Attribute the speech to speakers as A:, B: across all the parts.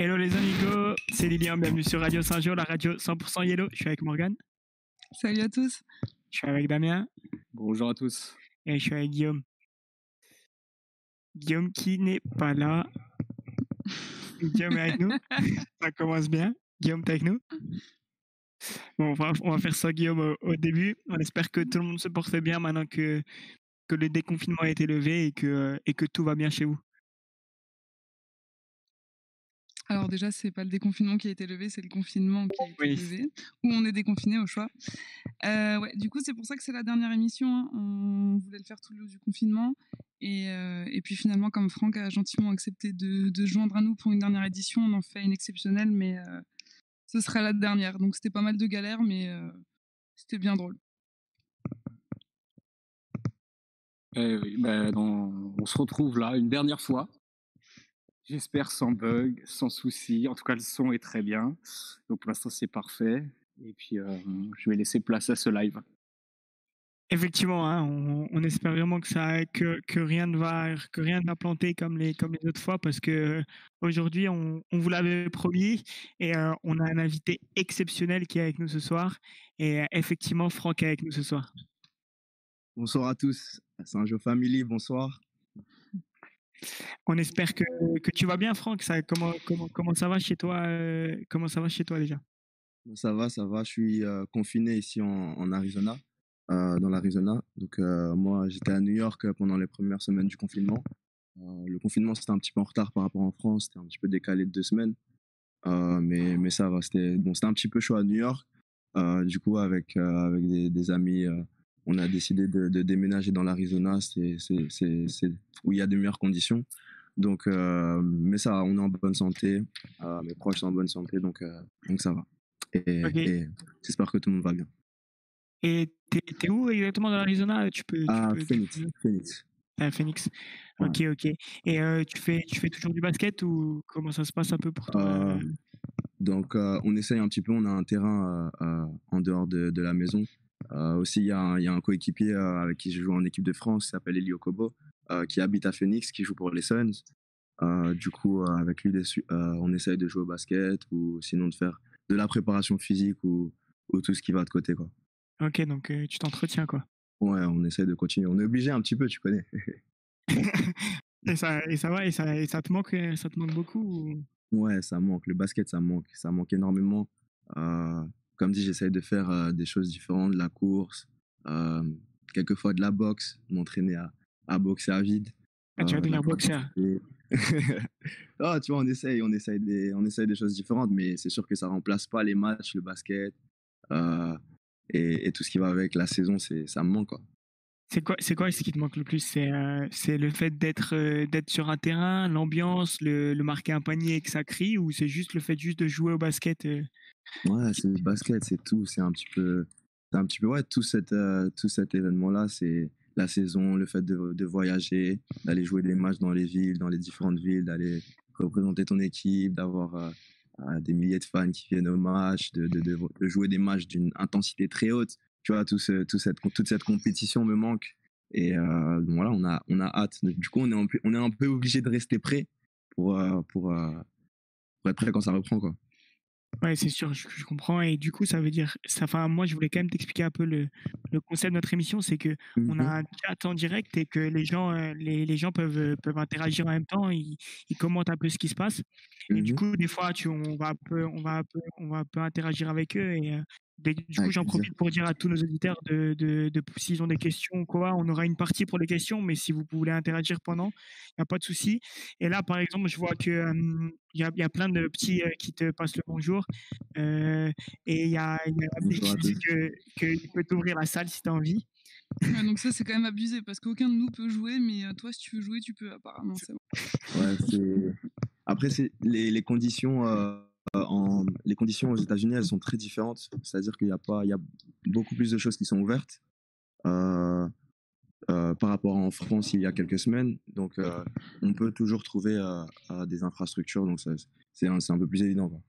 A: Hello les amigos, c'est Lilian, bienvenue sur Radio Saint-Jean, la radio 100% Yellow. Je suis avec Morgane.
B: Salut à tous.
A: Je suis avec Damien.
C: Bonjour à tous.
A: Et je suis avec Guillaume. Guillaume qui n'est pas là. Guillaume est avec nous. Ça commence bien. Guillaume, t'es avec nous? Bon, on va faire ça, Guillaume, au début. On espère que tout le monde se porte bien maintenant que le déconfinement a été levé et que tout va bien chez vous.
B: Alors déjà, c'est pas le déconfinement qui a été levé, c'est le confinement qui a été levé, où on est déconfiné au choix. Ouais, du coup, c'est pour ça que c'est la dernière émission. Hein. On voulait le faire tout le long du confinement. Et puis finalement, comme Franck a gentiment accepté de se joindre à nous pour une dernière édition, on en fait une exceptionnelle, mais ce sera la dernière. Donc c'était pas mal de galères, mais c'était bien drôle.
C: Oui, on se retrouve là une dernière fois. J'espère sans bug, sans souci. En tout cas, le son est très bien. Donc pour l'instant, c'est parfait. Et puis, je vais laisser place à ce live.
A: Effectivement, hein, on espère vraiment que rien ne va planter comme les autres fois, parce que aujourd'hui, on vous l'avait promis et on a un invité exceptionnel qui est avec nous ce soir. Et effectivement, Franck est avec nous ce soir.
D: Bonsoir à tous. Saint-Jean Family, bonsoir.
A: On espère que tu vas bien, Franck. Comment ça va chez toi? Comment ça va chez toi déjà?
D: Ça va. Je suis confiné ici en Arizona, dans l'Arizona. Donc moi, j'étais à New York pendant les premières semaines du confinement. Le confinement, c'était un petit peu en retard par rapport en France. C'était un petit peu décalé de 2 semaines. Mais ça va. C'était un petit peu chaud à New York. Du coup, avec des amis, on a décidé de déménager dans l'Arizona. C'est où il y a de meilleures conditions. Donc, mais ça va, on est en bonne santé. Mes proches sont en bonne santé, donc ça va. Et j'espère que tout le monde va bien.
A: Et t'es où exactement dans l'Arizona?
D: Phoenix.
A: À Phoenix. Ok. Et tu fais toujours du basket ou comment ça se passe un peu pour toi?
D: Donc, on essaye un petit peu. On a un terrain en dehors de la maison. Aussi, il y a un coéquipier avec qui je joue en équipe de France, qui s'appelle Eli Okobo, qui habite à Phoenix, qui joue pour les Suns. Du coup, avec lui, on essaye de jouer au basket ou sinon de faire de la préparation physique ou tout ce qui va de côté, quoi.
A: Ok, donc tu t'entretiens, quoi.
D: Ouais, on essaye de continuer. On est obligé un petit peu, tu connais.
A: et ça va, et ça te manque beaucoup ou...
D: Ouais, ça manque. Le basket, ça manque énormément. Comme dit, j'essaye de faire des choses différentes, de la course, quelquefois de la boxe, m'entraîner à boxer à vide.
A: Tu vas devenir boxeur.
D: Tu vois, on essaye des choses différentes, mais c'est sûr que ça remplace pas les matchs, le basket, et tout ce qui va avec la saison, ça me manque, quoi.
A: C'est quoi ce qui te manque le plus? C'est le fait d'être sur un terrain, l'ambiance, le marquer un panier et que ça crie, ou c'est juste le fait de jouer au basket?
D: Ouais, c'est le basket, c'est tout. C'est un petit peu ouais, tout cet événement-là, c'est la saison, le fait de voyager, d'aller jouer des matchs dans les différentes villes, d'aller représenter ton équipe, d'avoir des milliers de fans qui viennent au match, de jouer des matchs d'une intensité très haute. Tu vois, toute cette compétition me manque. Et voilà, on a hâte. Du coup, on est un peu obligé de rester prêt pour être prêt quand ça reprend, quoi.
A: Ouais, c'est sûr, je comprends et du coup, ça veut dire ça enfin, moi, je voulais quand même t'expliquer un peu le concept de notre émission. C'est qu'on a
D: Mhm,
A: un chat en direct et que les gens peuvent interagir en même temps. Ils commentent un peu ce qui se passe et du
D: mhm.
A: coup, des fois, on va un peu interagir avec eux et du coup,
D: Avec
A: j'en
D: plaisir.
A: profite pour dire à tous nos auditeurs de s'ils ont des questions ou quoi, on aura une partie pour les questions, mais si vous voulez interagir pendant, il y a pas de souci et là, par exemple, je vois que, il y a plein de petits, qui te passent le bonjour. Euh, et il y a Abdel
D: Bonjour
A: qui
D: à
A: dit
D: tous.
A: qu'il peut t'ouvrir la salle si tu as envie.
B: Ouais, donc ça, c'est quand même abusé parce qu'aucun de nous peut jouer, mais toi, si tu veux jouer, tu peux apparemment, c'est bon.
D: Ouais, après, c'est les conditions, les conditions aux États-Unis, elles sont très différentes. C'est-à-dire il y a beaucoup plus de choses qui sont ouvertes euh, par rapport à en France il y a quelques semaines. Donc, on peut toujours trouver des infrastructures. Donc, c'est un peu plus évident, quoi.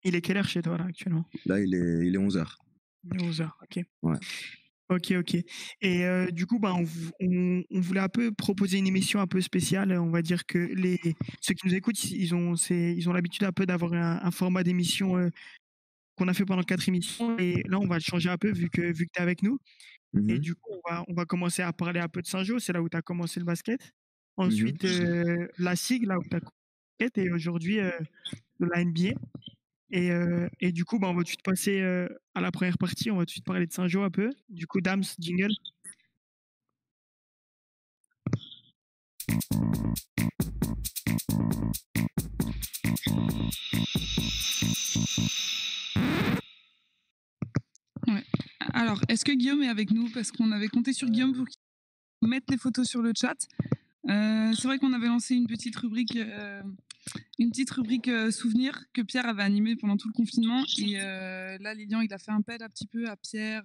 A: Il est quelle heure chez toi là actuellement?
D: Là, il est 11h.
A: Il est 11h, ok.
D: Ouais.
A: Ok, ok. Et du coup, bah, on voulait un peu proposer une émission un peu spéciale. On va dire que ceux qui nous écoutent, ils ont l'habitude un peu d'avoir un format d'émission qu'on a fait pendant 4 émissions. Et là, on va le changer un peu vu que tu es avec nous. Et
D: Mhm,
A: du coup, on va commencer à parler un peu de Saint-Jo, c'est là où tu as commencé le basket.
D: mhm.
A: Ensuite, la SIG, là où tu as commencé le basket. Et aujourd'hui, de la NBA. Et du coup, bah, on va tout de suite passer à la première partie. On va tout de suite parler de Saint-Jo un peu. Du coup, Dams, jingle.
B: Ouais. Alors, est-ce que Guillaume est avec nous? Parce qu'on avait compté sur Guillaume pour qu'il mette les photos sur le chat. C'est vrai qu'on avait lancé une petite rubrique souvenir que Pierre avait animée pendant tout le confinement. Et là, Lilian, il a fait appel un petit peu à Pierre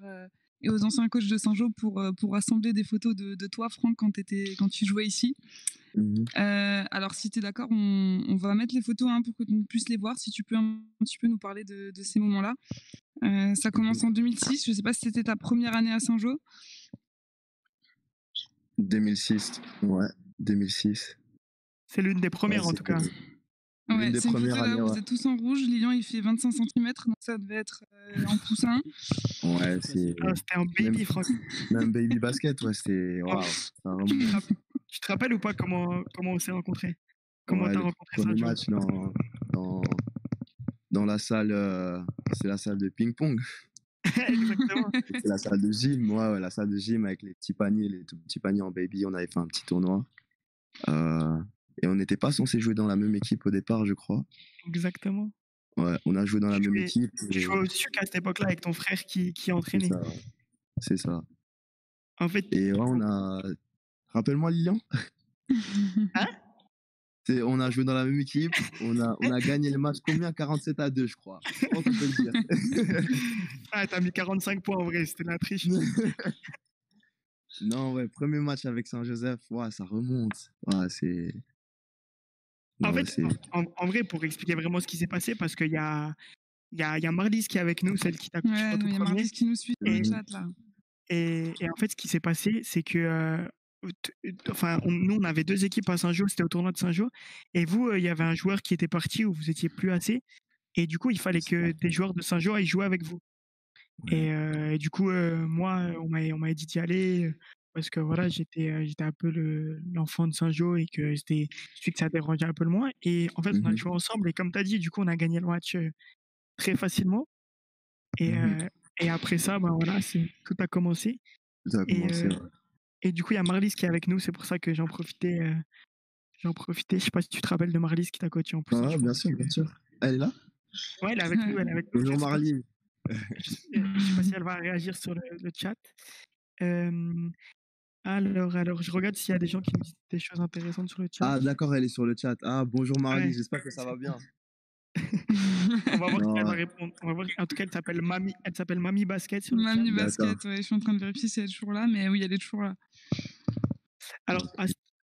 B: et aux anciens coachs de Saint-Jean pour rassembler des photos de toi, Franck, quand tu jouais ici.
D: Mhm.
B: Alors, si tu es d'accord, on va mettre les photos pour que tu puisses les voir. Si tu peux un petit peu nous parler de ces moments-là. Ça commence en 2006. Je ne sais pas si c'était ta première année à Saint-Jean.
D: 2006, ouais, 2006.
A: C'est l'une des
D: Ouais,
A: premières en tout
D: c'était
A: cas.
D: l'une
B: Ouais,
D: des
B: c'est une
D: premières
B: photo là
D: années,
B: où vous
D: ouais.
B: êtes tous en rouge. Lilian, il fait 25 cm, donc ça devait être en poussin.
D: Ouais, c'est
A: Ah, c'était un
D: même,
A: baby, Franck.
D: même baby basket, ouais, c'était
A: Oh,
D: waouh, ça
A: tu, te
D: remonte.
A: rapp- tu te rappelles ou pas comment on s'est rencontrés? Comment
D: Ouais,
A: t'as
D: le
A: rencontré
D: premier
A: Saint-Jo?
D: match dans, dans la salle, c'est la salle de ping-pong.
A: Exactement.
D: C'est la salle de gym, ouais, la salle de gym avec les petits paniers, les tout petits paniers en baby. On avait fait un petit tournoi. Euh, et on n'était pas censé jouer dans la même équipe au départ, je crois.
A: Exactement.
D: Ouais, on a joué dans la
A: Tu
D: même
A: jouais,
D: équipe.
A: tu
D: Et
A: jouais au SUC à cette époque-là avec ton frère qui
D: c'est
A: entraînait.
D: ça, c'est ça.
A: En fait,
D: Et ouais, on a. Rappelle-moi, Lilian.
A: hein?
D: On a joué dans la même équipe. On a gagné le match combien? 47-2, je crois. Je pense qu'on peut le dire.
A: Ah, t'as mis 45 points en vrai, c'était la triche.
D: Non, ouais, premier match avec Saint-Joseph, ouais, ça remonte. Ouais, c'est.
A: En
D: Non, ouais,
A: fait,
D: c'est.
A: en vrai, pour expliquer vraiment ce qui s'est passé, parce qu'il y a Marlise qui est avec nous, celle qui t'a coaché
B: Ouais,
A: au tout
B: il y a
A: premier.
B: Mardis qui nous suit dans le
A: Et,
B: chat là.
A: et en fait, ce qui s'est passé, c'est que enfin, nous, on avait 2 équipes à Saint-Jo, c'était au tournoi de Saint-Jo. Et vous, il y avait un joueur qui était parti où vous étiez plus assez. Et du coup, il fallait que des joueurs de Saint-Jo aillent jouer avec vous.
D: Ouais.
A: Et du coup, moi, on m'avait dit d'y aller parce que voilà, j'étais un peu l'enfant de Saint-Jo et que c'était celui que ça dérangeait un peu le moins. Et en fait, on a
D: Mhm,
A: joué ensemble. Et comme tu as dit, du coup, on a gagné le match très facilement. Et,
D: mhm.
A: et après ça, ben voilà, tout a commencé.
D: Ça a
A: Et,
D: commencé, ouais.
A: et du coup, il y a Marlise qui est avec nous. C'est pour ça que j'en profitais. J'en profitais. Je sais pas si tu te rappelles de Marlise qui t'a coaché en plus.
D: Ah,
A: Je
D: bien
A: pense
D: sûr,
A: que...
D: bien sûr. Elle est là?
A: Ouais, elle est avec nous. Elle est avec nous.
D: Bonjour Marley.
A: Je sais pas si elle va réagir sur le chat. Euh, alors, je regarde s'il y a des gens qui nous disent des choses intéressantes sur le chat.
D: Ah, d'accord, elle est sur le chat. Ah, bonjour Marley,
A: Ouais.
D: j'espère que ça va bien.
A: On va voir si elle
D: Non,
A: va répondre. On va voir. En tout cas, elle s'appelle Mamie Basket sur le chat.
B: Mamie
D: d'accord.
B: Basket, ouais, je suis en train de vérifier si elle est toujours là, mais oui, elle est toujours là.
A: Alors,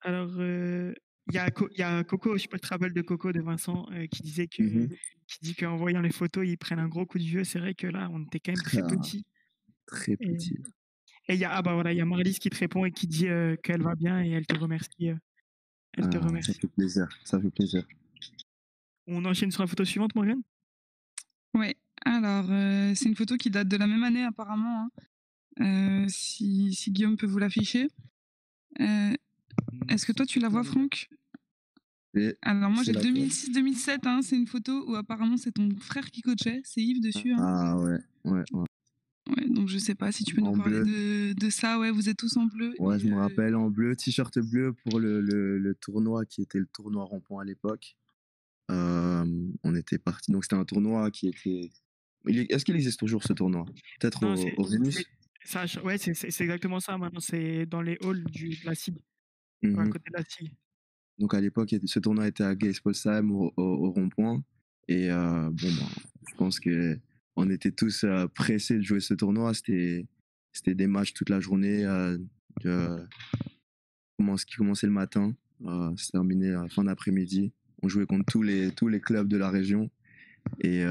A: alors, il y a Coco, je sais pas si tu te rappelles de Coco de Vincent
D: Mhm.
A: qui dit qu'en voyant les photos, ils prennent un gros coup de vieux. C'est vrai que là, on était quand même très
D: Ah,
A: petits.
D: très
A: Et
D: petit.
A: il y a bah voilà, il y a Marlise qui te répond et qui dit qu'elle va bien et elle te remercie. Elle te
D: Ah, ça
A: remercie.
D: fait plaisir, ça fait plaisir.
A: On enchaîne sur la photo suivante, Morgane?
B: Ouais, alors, c'est une photo qui date de la même année apparemment, hein, si Guillaume peut vous l'afficher. Est-ce que toi tu la vois, Franck?
D: Et
B: Alors moi
D: c'est
B: j'ai
D: laquelle?
B: 2006-2007, hein, c'est une photo où apparemment c'est ton frère qui coachait, c'est Yves dessus, hein.
D: Ah ouais, ouais, ouais.
B: Ouais, donc je sais pas si tu peux nous
D: En
B: parler
D: bleu.
B: de ça, ouais, vous êtes tous en bleu
D: Ouais,
B: et
D: je me rappelle, en bleu, t-shirt bleu pour le tournoi qui était le tournoi rond-point à l'époque. On était parti. Donc c'était un tournoi qui était. Est-ce qu'il existe toujours ce tournoi? Peut-être
A: Non,
D: au
A: c'est
D: Vénus?
A: ça ouais, c'est exactement ça maintenant, c'est dans les halls de la SIG, à
D: Mhm.
A: côté de la SIG.
D: Donc à l'époque, ce tournoi était à Gaispolsheim au rond-point. Et bon, ben, je pense que on était tous pressés de jouer ce tournoi. C'était des matchs toute la journée euh, qui commençait le matin, se terminait à la fin d'après-midi. On jouait contre tous les clubs de la région. Et,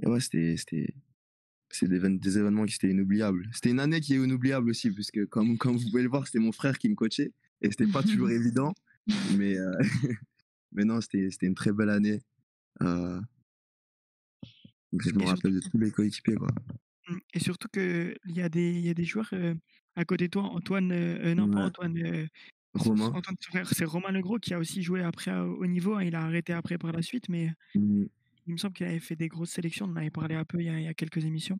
D: ouais, c'est des événements qui étaient inoubliables. C'était une année qui est inoubliable aussi, puisque comme vous pouvez le voir, c'était mon frère qui me coachait. Et c'était pas toujours évident. Mais, mais non, c'était une très belle année. Euh, je me
A: Et surtout
D: rappelle de tous les coéquipiers, quoi.
A: et surtout qu'il y a des joueurs, à côté de toi, Antoine, non pas
D: Ouais.
A: Antoine,
D: Romain.
A: Antoine son frère, c'est Romain Legros qui a aussi joué après au haut niveau, hein. Il a arrêté après par la suite, mais
D: Mhm.
A: il me semble qu'il avait fait des grosses sélections. On en avait parlé un peu il y a quelques émissions.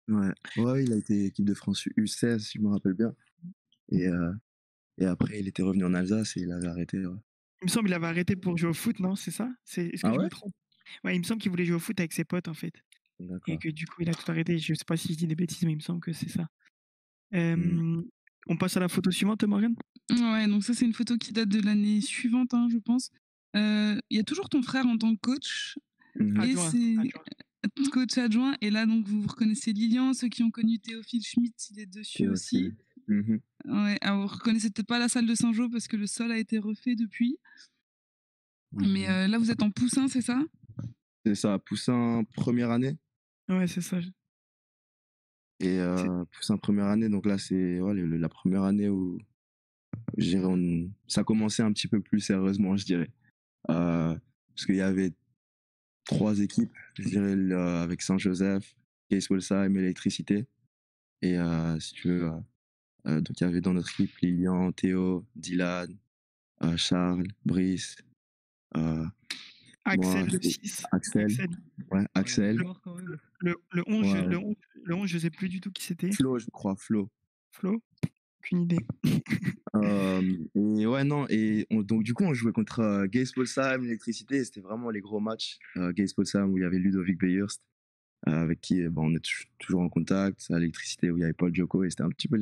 D: Ouais. Ouais, il a été équipe de France U16, si je me rappelle bien. Et, après, il était revenu en Alsace et il avait arrêté. Ouais.
A: Il me semble qu'il avait arrêté pour jouer au foot, non, c'est ça? Est-ce que
D: Ah
A: je me
D: ouais?
A: trompe? Ouais, il me semble qu'il voulait jouer au foot avec ses potes, en fait, et
D: D'accord.
A: que du coup, il a tout arrêté. Je sais pas si je dis des bêtises, mais il me semble que c'est ça.
D: Mhm.
A: On passe à la photo suivante, Morgane?
B: Ouais, donc ça c'est une photo qui date de l'année suivante, hein, je pense. Il y a toujours ton frère en tant que coach
D: Mhm.
B: et
A: Adjoint,
B: c'est
A: adjoint.
B: coach adjoint et là donc vous reconnaissez Lilian, ceux qui ont connu Théophile Schmitt, il est dessus aussi.
D: Théophile. Mhm.
B: Ouais, alors vous reconnaissez peut-être pas la salle de Saint-Jean parce que le sol a été refait depuis. Mais
D: Mhm.
B: là, vous êtes en poussin, c'est ça?
D: C'est ça, Poussin première année.
A: Ouais, c'est ça.
D: Et
A: C'est
D: Poussin première année, donc là, c'est ouais, la première année où je dirais, ça commençait un petit peu plus sérieusement, je dirais. Parce qu'il y avait 3 équipes, je dirais, avec Saint-Joseph, Gaispolsheim et Électricité. Et si tu veux, donc il y avait dans notre équipe Lilian, Théo, Dylan, Charles, Brice, euh, moi,
A: Axel le 6.
D: Axel,
A: Axel.
D: ouais,
C: Oh, il y a des
D: Axel,
A: Le
C: joueurs quand même.
A: le 11,
D: ouais,
A: le 11, je sais plus du tout qui c'était.
D: Flo, je crois, Flo.
A: Flo? Aucune idée.
D: Et ouais, non, donc du coup, on jouait contre Gaispolsheim, Électricité, et c'était vraiment les gros matchs. Gaispolsheim, où il y avait Ludovic Beyerst, avec qui on est toujours en contact, à Électricité, où il y avait Paul Joko, et c'était un petit peu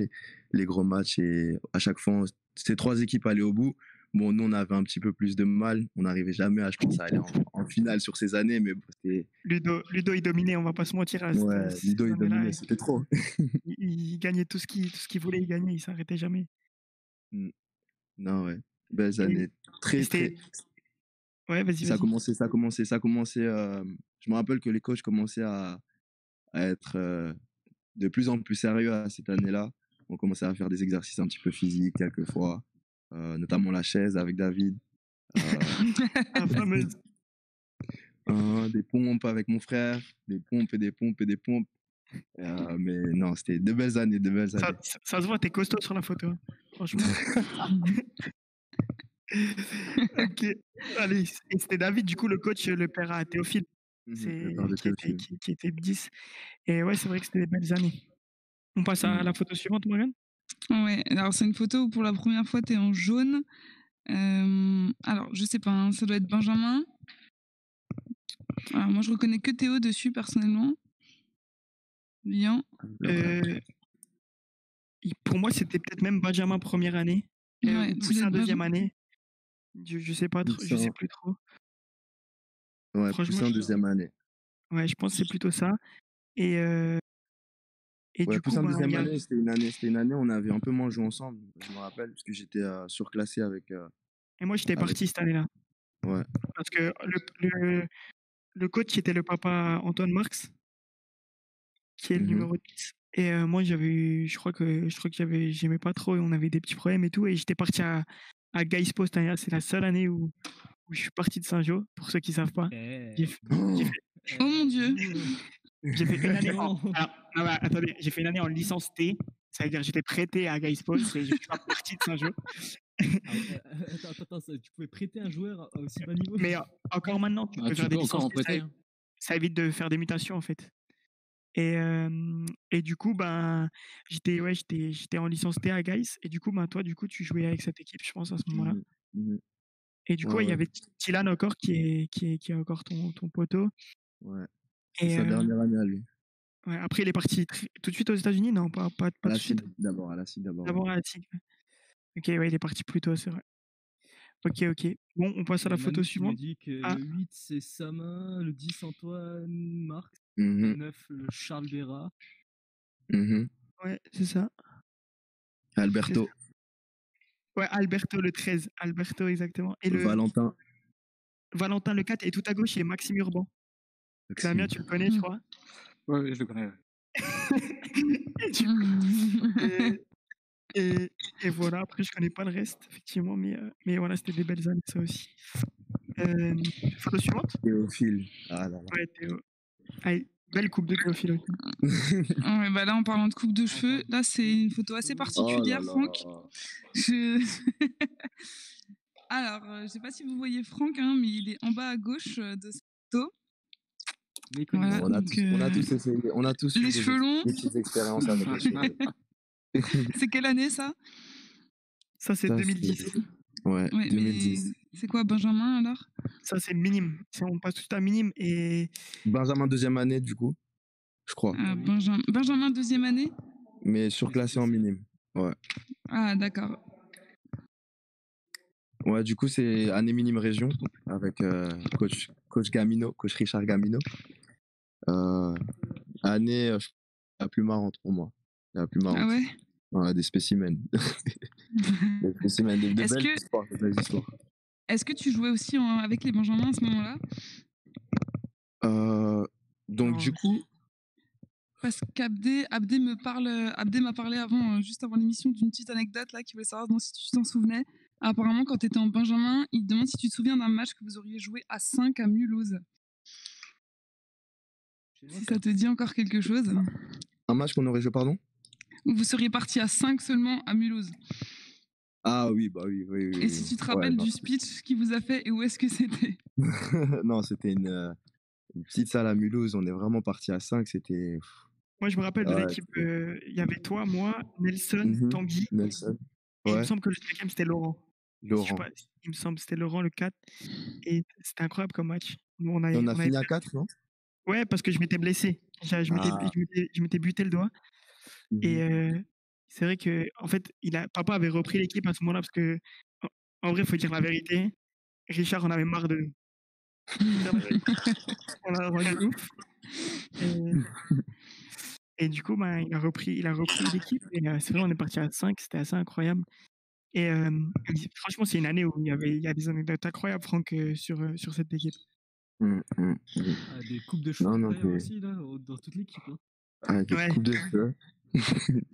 D: les gros matchs. Et à chaque fois, ces 3 équipes allaient au bout. Bon, nous, on avait un petit peu plus de mal. On n'arrivait jamais, je pense, à aller en finale sur ces années, mais bon, c'était.
A: Ludo, il dominait, on va pas se mentir, à
D: Ouais,
A: ces
D: Ludo, il
A: années-là.
D: dominait, c'était trop.
A: Il gagnait tout ce qu'il voulait, il gagnait, il s'arrêtait jamais.
D: Mm. Non, ouais. Belles
A: Et,
D: années.
A: et
D: Très,
A: c'était.
D: très.
A: Ouais, vas-y,
D: Ça
A: vas-y.
D: commençait, ça commençait, ça commençait. Je me rappelle que les coachs commençaient à être de plus en plus sérieux à cette année-là. On commençait à faire des exercices un petit peu physiques quelquefois, notamment la chaise avec David. Euh,
A: La fameuse.
D: des pompes avec mon frère, des pompes et des pompes et des pompes. Mais non, c'était de belles années, de belles années.
A: Ça se voit, t'es costaud sur la photo, hein, franchement. Ok, allez. Et c'était David, du coup, le coach, le père à Théophile,
D: Le père de Théophile.
A: qui était 10. Et ouais, c'est vrai que c'était des belles années. On passe à
D: Mm.
A: la photo suivante, Morgane?
B: Ouais, alors c'est une photo où pour la première fois, tu es en jaune. Alors je sais pas, hein, ça doit être Benjamin. Alors moi, je reconnais que Théo dessus personnellement. Bien.
A: Euh, pour moi, c'était peut-être même Benjamin première année,
B: Ouais,
A: ou
B: ça doit
A: Poussin
B: être
A: deuxième
B: Benjamin.
A: année. Je sais pas trop, je sais
D: Poussin,
A: plus trop.
D: ouais,
A: Franchement,
D: Poussin deuxième année.
A: ouais, je pense que c'est plutôt ça. Et,
D: Ouais,
A: du coup,
D: Poussin
A: ben, il
D: deuxième
A: y a,
D: année, c'était une année où on avait un peu moins joué ensemble, je me rappelle, parce que j'étais surclassé avec,
A: et moi, j'étais
D: avec.
A: parti cette année-là.
D: Ouais.
A: Parce que le coach était le papa Antoine Marx, qui est le
D: Mhm.
A: numéro 10. Et moi, je crois que j'aimais pas trop et on avait des petits problèmes et tout. Et j'étais parti à Gaispo cette année-là. C'est la seule année où où je suis parti de Saint-Jean, pour ceux qui savent pas. J'ai fait, j'ai fait,
B: Oh mon Dieu.
A: j'ai fait une année en.
E: Non.
A: Alors, non, bah, attendez, j'ai fait une année en licence T. Ça veut dire que j'étais prêté à Guy Sports et je suis pas parti de Saint-Jean.
E: Attends, tu pouvais prêter un joueur à aussi bas niveau?
A: Mais encore maintenant, tu peux
C: Tu
A: faire des
C: peux encore
A: licences
C: en
A: T,
C: prêter. Hein.
A: ça évite de faire des mutations en fait. Et du coup, ben, j'étais en licence T à Geiss. Et du coup, ben, toi, tu jouais avec cette équipe, je pense, à ce moment-là. Et du coup,
D: Ouais,
A: il y
D: ouais.
A: avait Tilan encore qui est encore ton poteau.
D: Ouais. C'est
A: Et
D: sa dernière année à lui.
A: ouais, après, il est parti tout de suite aux États-Unis. Non, pas
D: À
A: tout
D: la
A: de suite.
D: SIG d'abord, à la SIG d'abord.
A: D'abord à la SIG. Ok, ouais, il est parti plus tôt, c'est vrai. Ok. Bon, on passe à la photo
E: Manu, tu me
A: suivante.
E: dis que
A: Ah.
E: le 8, c'est Sama, le 10, Antoine Marx,
D: Mhm,
E: le 9, le Charles Béra.
D: mhm.
A: Ouais, c'est ça.
D: Alberto,
A: Ouais, Alberto le 13. Alberto, exactement. Et le
D: Valentin,
A: Valentin le 4 est tout à gauche et Maxime Urban. Damien,
D: Maxime.
A: tu le connais, je crois.
C: Ouais, je le connais.
A: Et du coup, et voilà, après, je connais pas le reste, effectivement, mais voilà, c'était des belles années, ça aussi. Photo suivante.
D: Théophile. Ah là là.
A: Ouais, Théo. Allez, belle coupe de Théophile aussi.
B: Ouais, bah là, en parlant de coupe de cheveux, là, c'est une photo assez particulière,
D: Oh là
B: Franck.
D: là.
B: Alors, je sais pas si vous voyez Franck, hein, mais il est en bas à gauche de cette photo. Voilà,
D: On a
B: donc,
D: tous essayé, on a tous eu
B: les cheveux longs.
D: des petites expériences avec les cheveux.
B: C'est quelle année ça?
A: Ça, c'est
D: Ça,
A: 2010.
D: Ouais,
B: Ouais,
D: 2010.
B: mais c'est quoi, Benjamin, alors?
A: Ça, c'est minime. On passe tout à minime. Et
D: Benjamin deuxième année, du coup, je crois.
B: Ah, Benjamin, deuxième année?
D: Mais surclassé en minime. Ouais.
B: Ah, d'accord.
D: Ouais, du coup, c'est année minime région avec coach Gamino, coach Richard Gamino. Année la plus marrante pour moi. La plus marrante.
B: Ah ouais?
D: Ouais, des spécimens. Des spécimens, de
B: Est-ce
D: belles
B: que-
D: histoires, de belles histoires.
B: Est-ce que tu jouais aussi avec les Benjamins à ce moment-là?
D: Donc,
A: Non.
D: du coup,
B: Parce qu'Abdé m'a parlé avant, juste avant l'émission, d'une petite anecdote là, qui voulait savoir si tu t'en souvenais. Apparemment, quand tu étais en Benjamin, il te demande si tu te souviens d'un match que vous auriez joué à 5 à Mulhouse. Si ça te dit encore quelque chose.
D: un match qu'on aurait joué, pardon?
B: Où vous seriez parti à 5 seulement à Mulhouse.
D: Ah oui, bah oui.
B: Et si tu te rappelles du speech qu'il vous a fait et où est-ce que c'était?
D: Non, c'était une petite salle à Mulhouse. On est vraiment parti à 5. C'était.
A: moi, je me rappelle de
D: Ouais,
A: l'équipe. Il y avait toi, moi, Nelson, Tanguy.
D: Nelson.
A: Et il me
D: Ouais,
A: semble que le 5e, c'était Laurent. Si je sais
D: Laurent.
A: pas, il me semble que c'était Laurent le 4. Et c'était incroyable comme match.
D: On a fini à 4, non?
A: Ouais, parce que je m'étais blessé. Je m'étais buté le doigt. Et c'est vrai que, en fait, papa avait repris l'équipe à ce moment-là parce que, en vrai, il faut dire la vérité. Richard en avait marre de. On a rendu ouf. Et du coup, ben, il a repris l'équipe. Et c'est vrai, on est parti à 5. C'était assez incroyable. Et franchement, c'est une année où il y a des anecdotes incroyables, Franck, sur cette équipe.
E: Des coupes de cheveux
D: Non,
E: incroyables aussi, là, dans toute l'équipe. Hein.
D: Ah, des
A: Ouais.
D: coupes de cheveux.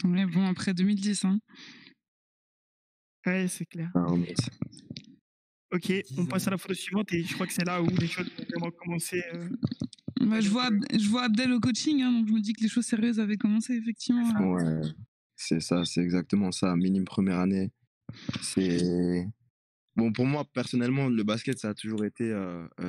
B: Ouais, bon, après 2010. Hein.
A: Ouais, c'est clair.
D: Ah, mais
A: Ok, on passe à la photo suivante et je crois que c'est là où les choses vont vraiment commencer.
B: Bah, je vois Abdel au coaching, hein, donc je me dis que les choses sérieuses avaient commencé, effectivement.
D: Ouais, c'est ça, c'est exactement ça. Minime première année. C'est. Bon, pour moi, personnellement, le basket, ça a toujours été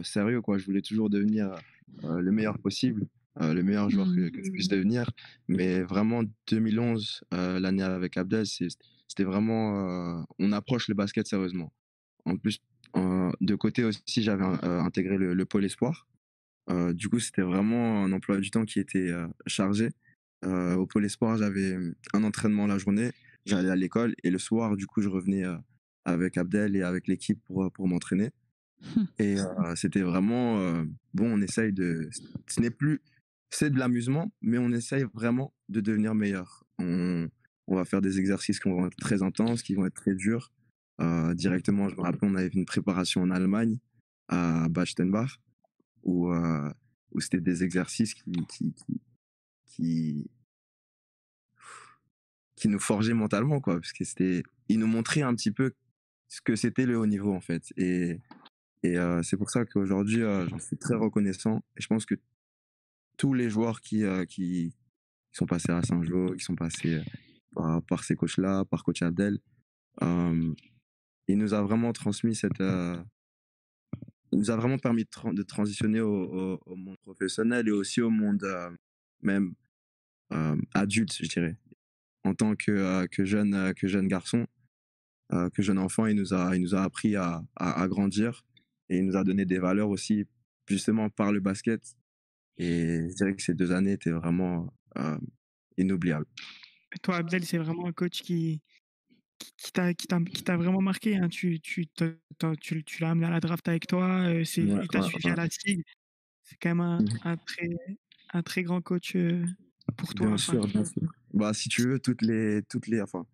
D: sérieux, quoi. Je voulais toujours devenir le meilleur possible, le meilleur joueur que je puisse devenir. Mais vraiment, 2011, l'année avec Abdel, c'était vraiment. On approche le basket sérieusement. En plus, de côté aussi, j'avais intégré le pôle espoir. Du coup, c'était vraiment un emploi du temps qui était chargé. Au pôle espoir, j'avais un entraînement la journée, j'allais à l'école et le soir, du coup, je revenais avec Abdel et avec l'équipe pour m'entraîner. Et c'était vraiment bon. On essaye de. Ce n'est plus. C'est de l'amusement, mais on essaye vraiment de devenir meilleur. On va faire des exercices qui vont être très intenses, qui vont être très durs. Directement, je me rappelle, on avait fait une préparation en Allemagne, à Bad Steinbach, où c'était des exercices qui nous forgeaient mentalement, quoi, parce que ils nous montraient un petit peu ce que c'était le haut niveau, en fait. Et Et c'est pour ça qu'aujourd'hui, j'en suis très reconnaissant. Et je pense que tous les joueurs qui sont passés à Saint-Jean, qui sont passés par ces coachs-là, par coach Abdel, euh, il nous a vraiment transmis il nous a vraiment permis de transitionner au monde professionnel et aussi au monde même adulte, je dirais. En tant que jeune garçon, que jeune enfant, il nous a appris à grandir et il nous a donné des valeurs aussi, justement par le basket. Et je dirais que ces 2 années étaient vraiment inoubliables.
A: Et toi, Abdel, c'est vraiment un coach qui t'a vraiment marqué, hein. Tu l'as amené à la draft avec toi,
D: Ouais,
A: il t'a suivi à la SIG. C'est quand même
D: Mhm.
A: un très grand coach pour toi.
D: Bien
A: Enfin,
D: sûr, bien sûr. Bah, si tu veux, enfin,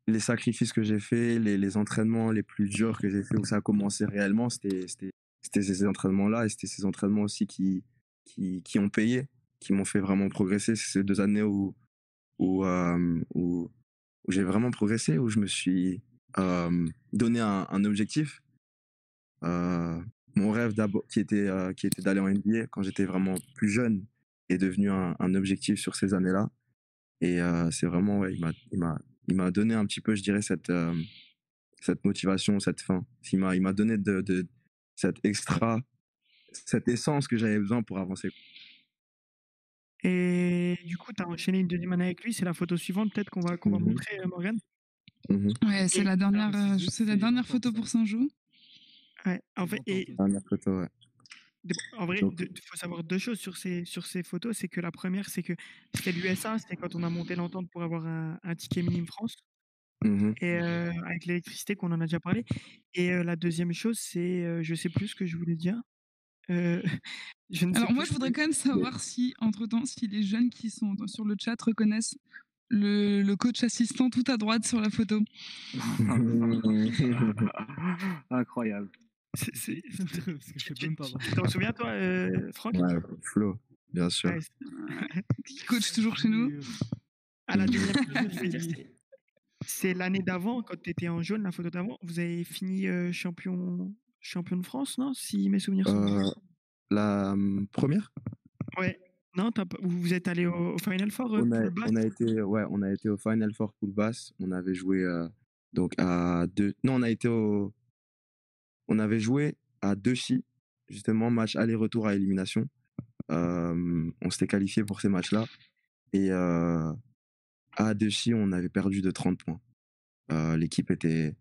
D: les sacrifices que j'ai faits, les entraînements les plus durs que j'ai faits, où ça a commencé réellement, c'était ces entraînements-là et c'était ces entraînements aussi qui ont payé, qui m'ont fait vraiment progresser. C'est ces 2 années où, où j'ai vraiment progressé, où je me suis donné un objectif. Mon rêve d'abord, qui était d'aller en NBA quand j'étais vraiment plus jeune, est devenu un objectif sur ces années-là. Et c'est vraiment, ouais, il m'a donné un petit peu, je dirais, cette motivation, cette faim. Il m'a donné cette cette essence que j'avais besoin pour avancer.
A: et du coup, tu as enchaîné une deuxième année avec lui. C'est la photo suivante, peut-être qu'on va
D: Mhm,
A: montrer, Morgane.
D: mhm.
B: Ouais, c'est
A: Et
B: la dernière,
E: c'est
B: c'est la
E: il
B: dernière
E: entend
B: photo
E: ça.
B: pour Saint-Jean.
A: ouais, en fait, et
D: Dernière photo, ouais.
A: en vrai,
D: Donc,
A: il faut savoir deux choses sur ces photos. C'est que la première, c'est que c'était l'USA, c'était quand on a monté l'entente pour avoir un ticket minime France.
D: mhm.
A: Et avec l'électricité qu'on en a déjà parlé. Et la deuxième chose, c'est, je sais plus ce que je voulais dire. Heu, je ne sais
B: Alors moi,
A: plus.
B: je voudrais quand même savoir si, entre-temps, si les jeunes qui sont sur le chat reconnaissent le coach assistant tout à droite sur la photo.
C: Incroyable.
A: C'est
E: Parce que je sais même pas.
A: tu t'en souviens toi, Franck?
D: Ouais, Flo, bien sûr.
A: Ouais,
B: Qui coach toujours chez nous.
A: à la deuxième chose que je voulais dire,
E: Oui.
A: c'est l'année d'avant, quand tu étais en jaune, la photo d'avant, vous avez fini, champion de France, non? Si mes souvenirs sont bons?
D: La première,
A: Ouais. Non, tu pas vous êtes allés au Final Four, poule basse?
D: on a été au Final Four poule basse. On avait joué donc à deux. Non, on avait joué à deux chi, justement, match aller-retour à élimination. On s'était qualifié pour ces matchs-là. Et à deux chi, on avait perdu de 30 points. L'équipe était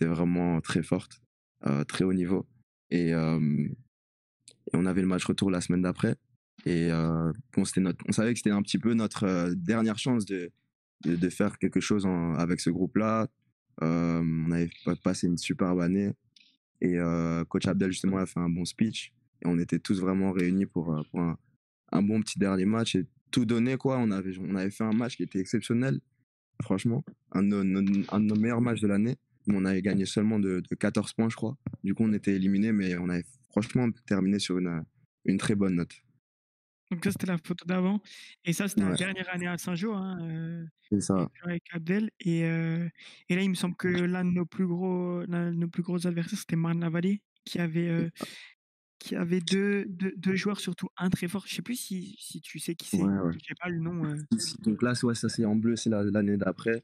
D: vraiment très forte, très haut niveau. Et, on avait le match retour la semaine d'après. Et bon, on savait que c'était un petit peu notre dernière chance de faire quelque chose avec ce groupe-là. On avait passé une superbe année. Et coach Abdel, justement, a fait un bon speech. Et on était tous vraiment réunis pour un bon petit dernier match. Et tout donné, quoi. On avait fait un match qui était exceptionnel, franchement. Un de nos meilleurs matchs de l'année. Mais on avait gagné seulement de 14 points, je crois. Du coup, on était éliminé, mais on avait franchement terminé sur une très bonne note.
A: Donc ça, c'était la photo d'avant et ça, c'était la
D: Ouais,
A: dernière année à Saint-Jean, hein,
D: c'est ça.
A: avec Abdel et là, il me semble que l'un de nos plus gros adversaires, c'était Marne-la-Vallée qui avait 2 joueurs, surtout un très fort. Je sais plus si tu sais qui c'est?
D: Ouais, ouais.
A: J'ai pas le nom,
D: Donc là, ouais, ça c'est en bleu, c'est l'année d'après.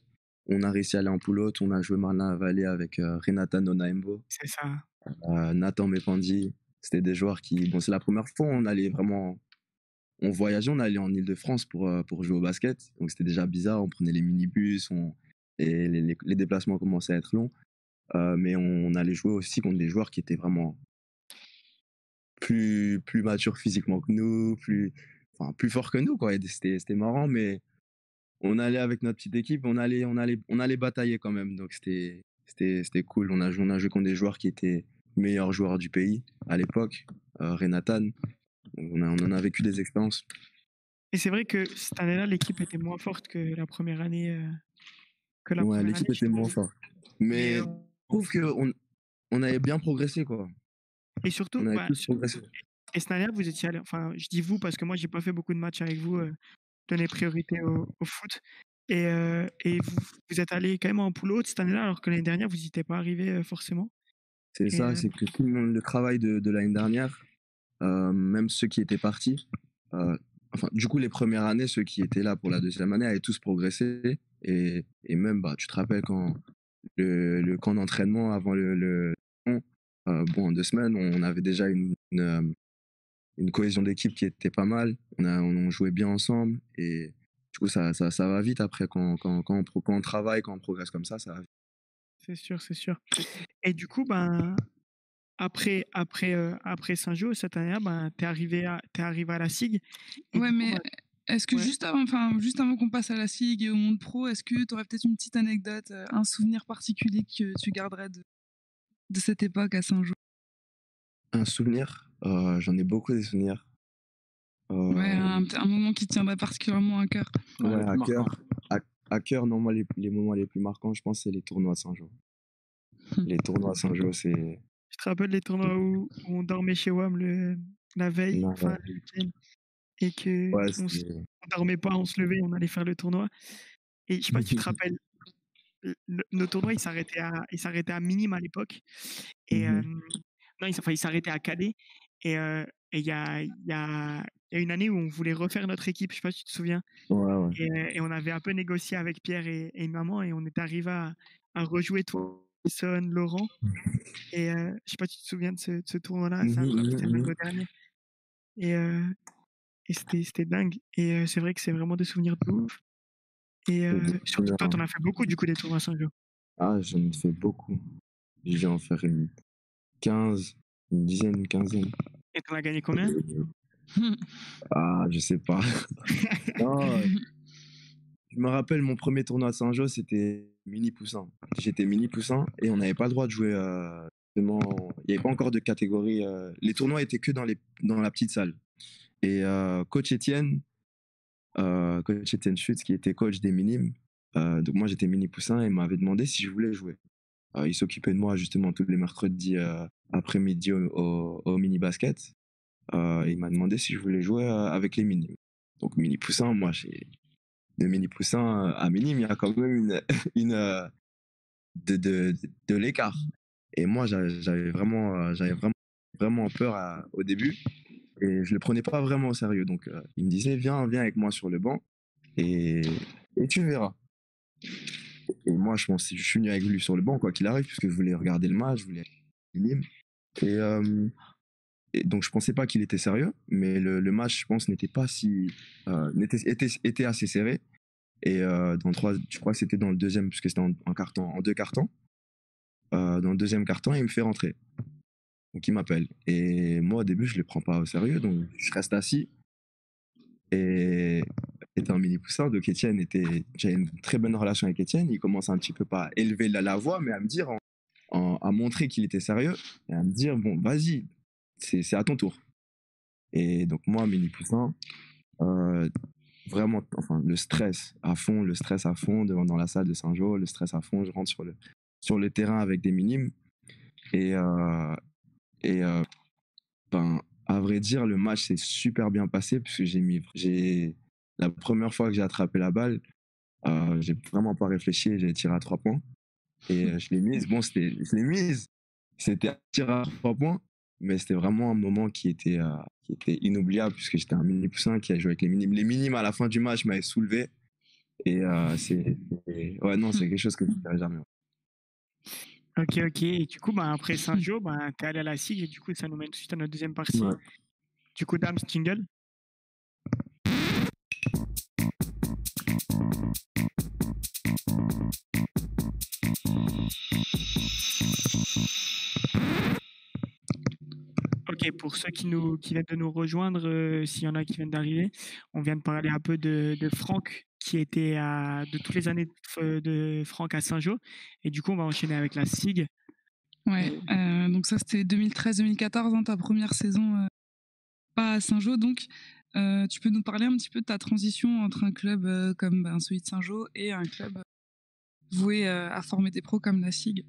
D: On a réussi à aller en poulotte. On a joué Marlin Valley avec Renata Nonaembo,
A: c'est ça.
D: Nathan Mepandi. C'était des joueurs qui, bon, c'est la première fois on allait vraiment, on voyageait, on allait en Île-de-France pour jouer au basket. Donc c'était déjà bizarre. On prenait les minibus, et les déplacements commençaient à être longs. Mais on allait jouer aussi contre des joueurs qui étaient vraiment plus matures physiquement que nous, enfin, plus forts que nous, quoi. Et c'était marrant, mais on allait avec notre petite équipe, on allait batailler quand même. Donc c'était cool. On a joué contre des joueurs qui étaient meilleurs joueurs du pays à l'époque, Renatan. On en a vécu des expériences.
A: Et c'est vrai que cette année-là, l'équipe était moins forte que la première année,
D: Ouais, l'équipe
A: je
D: était moins
A: trouve.
D: forte.
A: Mais,
D: Mais je trouve on avait bien progressé, quoi.
A: et surtout,
D: On avait
A: bah,
D: tous progressé.
A: et cette année-là, vous étiez allés, enfin, je dis vous parce que moi, j'ai pas fait beaucoup de matchs avec vous, donner priorité au foot. Et vous êtes allés quand même en poule haute cette année-là, alors que l'année dernière, vous n'y étiez pas arrivés forcément.
D: C'est
A: Et
D: ça, c'est que tout le travail de l'année dernière, même ceux qui étaient partis, enfin, du coup, les premières années, ceux qui étaient là pour la deuxième année avaient tous progressé. Et même, bah, tu te rappelles quand le camp d'entraînement avant bon, en 2 semaines, on avait déjà une cohésion d'équipe qui était pas mal. On jouait bien ensemble. Et du coup, ça va vite après quand on travaille, quand on progresse comme ça va vite.
A: c'est sûr, c'est sûr. Et du coup, ben, après Saint-Jean, cette année-là, ben, t'es arrivé à la SIG. Et
B: Ouais,
A: du coup,
B: mais
A: ben,
B: est-ce que
A: ouais.
B: juste avant qu'on passe à la SIG et au monde pro, est-ce que tu aurais peut-être une petite anecdote, un souvenir particulier que tu garderais de cette époque à Saint-Jean?
D: Un souvenir, j'en ai beaucoup des souvenirs.
B: Ouais,
D: Euh,
B: un moment qui te tiendrait particulièrement à cœur.
C: Ouais,
D: ouais,
C: le plus
D: à
C: marquant.
D: cœur. À cœur, non, moi, les moments les plus marquants, je pense, c'est les tournois à Saint-Jean. Les tournois à Saint-Jean, c'est.
A: Je te rappelle les tournois où on dormait chez WAM la veille,
D: Non,
A: enfin
D: ouais,
A: le week-end, et que
D: ouais,
A: on dormait pas, on se levait, on allait faire le tournoi. Et je sais pas si tu te rappelles, nos tournois, ils s'arrêtaient à minime à l'époque. Et non, ils s'arrêtaient à cadet. Et il y a, une année où on voulait refaire notre équipe, je sais pas si tu te souviens.
D: Ouais, ouais.
A: Et on avait un peu négocié avec Pierre et maman, et on est arrivé à rejouer toi, Jason, Laurent. Et je sais pas si tu te souviens de ce tournoi-là, c'était l'an dernier. Et, et c'était dingue. Et c'est vrai que c'est vraiment des souvenirs de ouf. Et surtout que toi, t'en as fait beaucoup du coup des tournois à Saint-Jean.
D: Ah, j'en ai fait beaucoup. J'ai dû en faire 15, une dizaine, une quinzaine.
A: Et t'en as gagné combien?
D: Ah, je sais pas. Non, je me rappelle mon premier tournoi à Saint-Jean, c'était mini poussin. J'étais mini poussin et on n'avait pas le droit de jouer. Vraiment, il n'y avait pas encore de catégorie. Les tournois étaient que dans la petite salle. Et coach Étienne Schutz, qui était coach des minimes, donc moi j'étais mini poussin et il m'avait demandé si je voulais jouer. Il s'occupait de moi justement tous les mercredis après-midi au mini basket. Il m'a demandé si je voulais jouer avec les minimes. Donc mini poussin, moi de mini poussin à minime, il y a quand même une de l'écart. Et moi j'avais vraiment peur au début et je le prenais pas vraiment au sérieux. Donc il me disait viens avec moi sur le banc et tu verras. Et moi je suis venu avec lui sur le banc quoi qu'il arrive puisque je voulais regarder le match, je voulais minime. Et, et donc je pensais pas qu'il était sérieux, mais le match je pense n'était pas si était assez serré. Et je crois que c'était dans le deuxième, puisque c'était en deux cartons. Dans le deuxième carton, il me fait rentrer. Donc il m'appelle. Et moi au début, je ne le prends pas au sérieux, donc je reste assis. Et était un mini poussin, donc j'avais une très bonne relation avec Étienne. Il commence un petit peu pas à élever la voix, mais à me dire, à montrer qu'il était sérieux, et à me dire, bon, vas-y, c'est à ton tour. Et donc moi, mini poussin, vraiment, enfin, le stress à fond dans la salle de Saint-Jean, le stress à fond, je rentre sur le terrain avec des minimes. Et, ben, à vrai dire, le match s'est super bien passé puisque la première fois que j'ai attrapé la balle, j'ai vraiment pas réfléchi, j'ai tiré à 3 points et je l'ai mise. Bon, je l'ai mise, c'était un tir à 3 points, mais c'était vraiment un moment qui était inoubliable puisque j'étais un mini poussin qui a joué avec les minimes. Les minimes à la fin du match m'avaient soulevé et ouais, non, c'est quelque chose que je ne ferai jamais.
A: Ok, ok. Et du coup, ben, après Saint-Jean, ben, t'es allé à la SIG et du coup, ça nous mène tout de suite à notre deuxième partie.
D: Ouais.
A: Du coup, Dame Jingle. Ok, pour ceux qui viennent de nous rejoindre, s'il y en a qui viennent d'arriver, on vient de parler un peu de Franck, qui était de toutes les années de Franck à Saint-Jean. Et du coup, on va enchaîner avec la SIG.
B: Ouais, donc ça c'était 2013-2014, hein, ta première saison pas à Saint-Jean. Donc tu peux nous parler un petit peu de ta transition entre un club comme celui de Saint-Jean et un club voué à former des pros comme la SIG?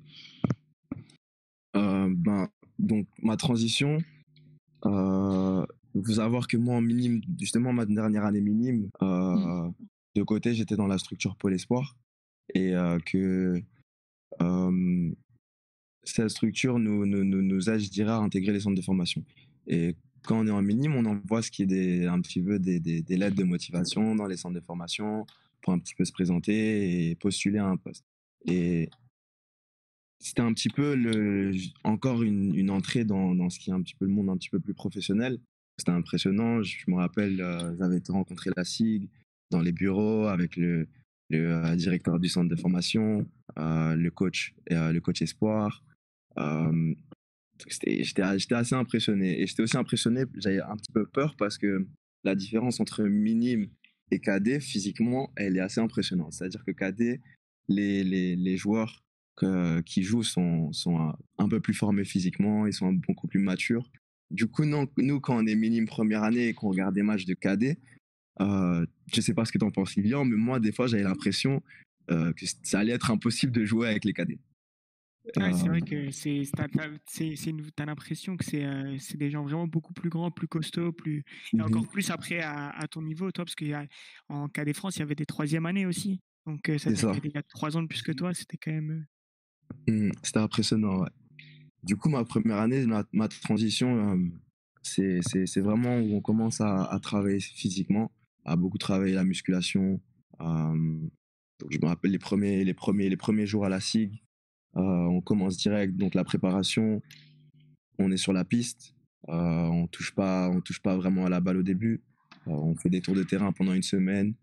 D: Donc ma transition, il faut savoir que moi en minime, justement ma dernière année minime, de côté j'étais dans la structure Pôle Espoir et que cette structure nous aide, je dirais, à intégrer les centres de formation. Et quand on est en minime, on envoie ce qui est un petit peu des lettres de motivation dans les centres de formation pour un petit peu se présenter et postuler à un poste. Et c'était un petit peu encore une entrée dans ce qui est un petit peu le monde un petit peu plus professionnel. C'était impressionnant. Je me rappelle, j'avais été rencontrer la SIG dans les bureaux avec le directeur du centre de formation, le coach espoir. Euh, j'étais assez impressionné. Et j'étais aussi impressionné, j'avais un petit peu peur parce que la différence entre minime et cadet, physiquement, elle est assez impressionnante. C'est-à-dire que cadet, les joueurs qui jouent sont un peu plus formés physiquement, ils sont beaucoup plus matures. Du coup, nous, quand on est minime première année et qu'on regarde des matchs de cadet, je sais pas ce que tu en penses, Lilian, mais moi, des fois, j'avais l'impression que ça allait être impossible de jouer avec les cadets.
A: Ouais, c'est vrai que t'as l'impression que c'est des gens vraiment beaucoup plus grands, plus costauds, et encore plus après à ton niveau, toi, parce qu'en KD France, il y avait des troisième années aussi. Donc,
D: C'est
A: c'est-à-dire
D: ça.
A: qu'il y a 3 ans de plus que toi, c'était quand même.
D: C'était impressionnant, ouais. Du coup, ma première année, ma transition, c'est vraiment où on commence à travailler physiquement, à beaucoup travailler la musculation. Donc, je me rappelle les premiers jours à la SIG, on commence direct, donc la préparation, on est sur la piste, on touche pas vraiment à la balle au début. On fait des tours de terrain pendant une semaine,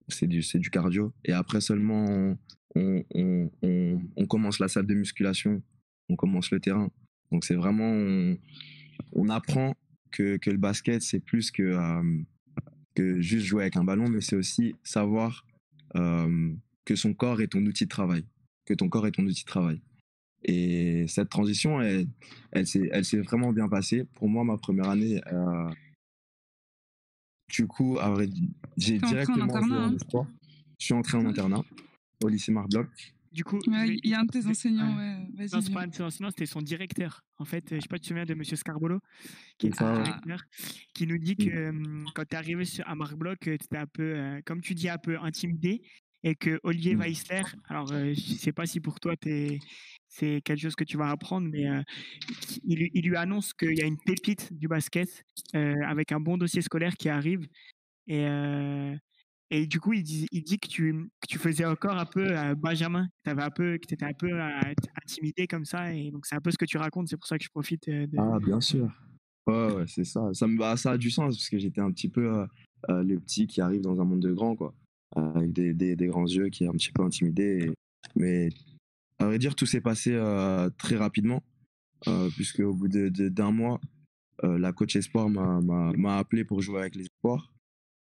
D: c'est du cardio. Et après seulement, on commence la salle de musculation, on commence le terrain. Donc c'est vraiment, on apprend que le basket, c'est plus que juste jouer avec un ballon, mais c'est aussi savoir que son corps est ton outil de travail. Que ton corps est ton outil de travail. Et cette transition, elle s'est vraiment bien passée. Pour moi, ma première année, du coup, j'ai
B: T'es entré en
D: directement joué
B: internat,
D: en
B: hein?
D: espoir. Je suis entré en internat au lycée Marc-Bloch.
A: Du coup,
B: Ouais, il y a un de tes enseignants,
A: ouais.
B: ouais. Vas-y,
A: Non, c'est
B: dis.
A: pas un de ses enseignants, c'était son directeur. En fait, je sais pas si tu te souviens de Monsieur Scarbolo, qui
D: C'est
A: était le
D: ça, ouais.
A: directeur, qui nous dit
D: Mm.
A: que quand tu es arrivé à Marc Bloch, tu étais un peu, comme tu dis, un peu intimidé et que Olivier
D: Mm.
A: Weissler, alors je sais pas si pour toi c'est quelque chose que tu vas apprendre, mais il lui annonce qu'il y a une pépite du basket avec un bon dossier scolaire qui arrive et, du coup, il dit que tu faisais encore un peu Benjamin, que tu étais un peu intimidé comme ça. Et donc, c'est un peu ce que tu racontes. C'est pour ça que je profite de.
D: Ah, bien sûr. Ouais, ouais, c'est ça. Ça a du sens parce que j'étais un petit peu le petit qui arrive dans un monde de grands, quoi. Avec des grands yeux, qui est un petit peu intimidé. Mais à vrai dire, tout s'est passé très rapidement, puisque au bout d'un mois, la coach espoir m'a appelé pour jouer avec les espoirs.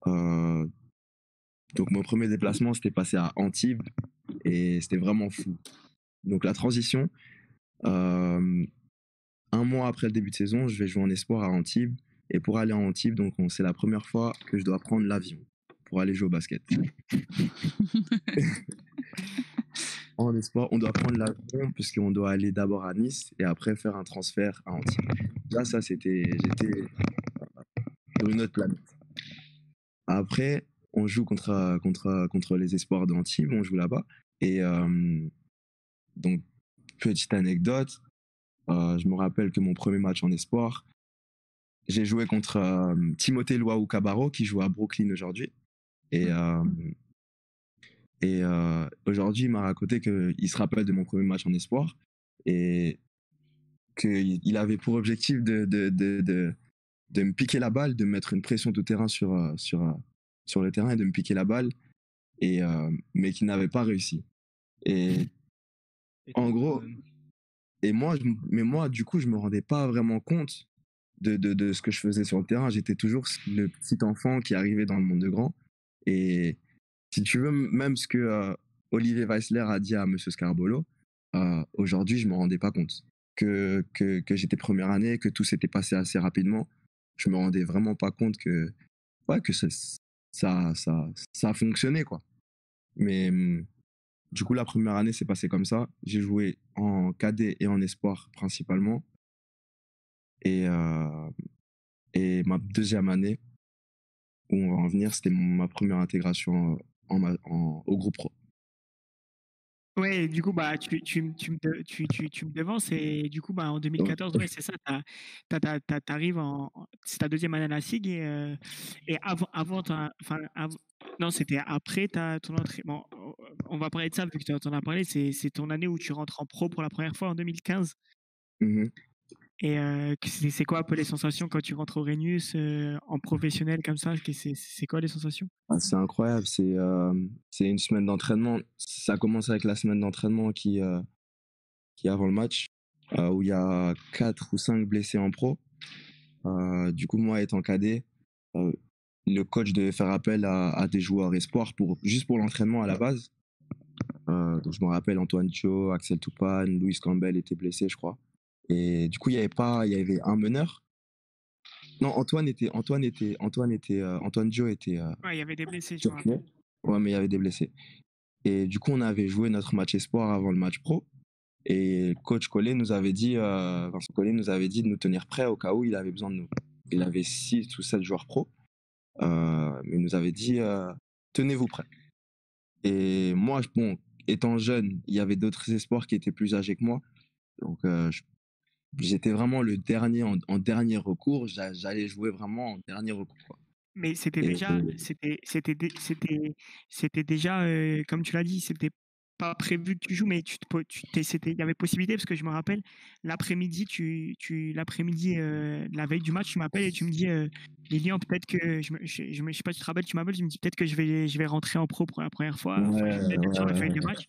D: Euh, donc mon premier déplacement, c'était passé à Antibes et c'était vraiment fou. Donc la transition, euh, un mois après le début de saison, je vais jouer en espoir à Antibes. Et pour aller à Antibes, donc c'est la première fois que je dois prendre l'avion pour aller jouer au basket. En espoir, on doit prendre l'avion puisqu'on doit aller d'abord à Nice et après faire un transfert à Antibes. Là, j'étais sur une autre planète. Après, on joue contre les espoirs d'Antibes, on joue là-bas. Et donc, petite anecdote, je me rappelle que mon premier match en espoir, j'ai joué contre Timothée Luau Cabarro qui joue à Brooklyn aujourd'hui. Et, aujourd'hui, il m'a raconté qu'il se rappelle de mon premier match en espoir et qu'il avait pour objectif de me piquer la balle, de mettre une pression tout terrain sur le terrain et de me piquer la balle, mais qu'il n'avait pas réussi. Et en gros, mais moi, du coup, je me rendais pas vraiment compte de ce que je faisais sur le terrain. J'étais toujours le petit enfant qui arrivait dans le monde de grand. Et si tu veux, même ce que Olivier Weissler a dit à Monsieur Scarbolo, aujourd'hui, je me rendais pas compte que j'étais première année, que tout s'était passé assez rapidement. Je me rendais vraiment pas compte que ça a fonctionné, quoi. Mais du coup, la première année s'est passée comme ça. J'ai joué en cadet et en espoir principalement. Et, ma deuxième année, où on va en venir, c'était ma première intégration au groupe pro.
A: Ouais, du coup, bah, tu me devances et du coup, bah, en 2014, ouais, c'est ça, tu arrives c'est ta deuxième année à la SIG et avant enfin, non, c'était après ton entrée. Bon, on va parler de ça vu que tu en as parlé, c'est ton année où tu rentres en pro pour la première fois en 2015
D: Mhm.
A: et c'est quoi un peu les sensations quand tu rentres au Rhenus en professionnel comme ça? C'est quoi les sensations?
D: Ah, c'est incroyable, c'est une semaine d'entraînement. Ça commence avec la semaine d'entraînement qui est avant le match, où il y a 4 ou 5 blessés en pro. Du coup, moi, étant cadet, euh, le coach devait faire appel à des joueurs espoirs juste pour l'entraînement à la base. Donc, je me rappelle, Antoine Cho, Axel Toupane, Louis Campbell étaient blessés, je crois. Et du coup, il y avait un meneur. Non, Antoine Joe était
A: Ouais, il y avait des blessés, je me
D: turquois.
A: rappelle.
D: Ouais, mais il y avait des blessés. Et du coup, on avait joué notre match espoir avant le match pro. Et coach Collet nous avait dit, Vincent Collet nous avait dit de nous tenir prêts au cas où il avait besoin de nous. Il avait 6 ou 7 joueurs pro, mais il nous avait dit, tenez-vous prêts. Et moi, bon, étant jeune, il y avait d'autres espoirs qui étaient plus âgés que moi. Donc, j'étais vraiment le dernier en dernier recours. J'allais jouer vraiment en dernier recours, quoi.
A: Mais c'était
D: Et,
A: déjà c'était déjà, comme tu l'as dit, c'était pas prévu que tu joues, mais il y avait possibilité parce que je me rappelle l'après-midi, l'après-midi, la veille du match, tu m'appelles et tu me dis, «Lilian, peut-être que» je sais pas si tu te rappelles, tu m'appelles, tu me dis: «Peut-être que je vais rentrer en pro pour la première fois». Enfin,
D: ouais,
A: je vais peut-être être sur la feuille de
D: ouais.
A: match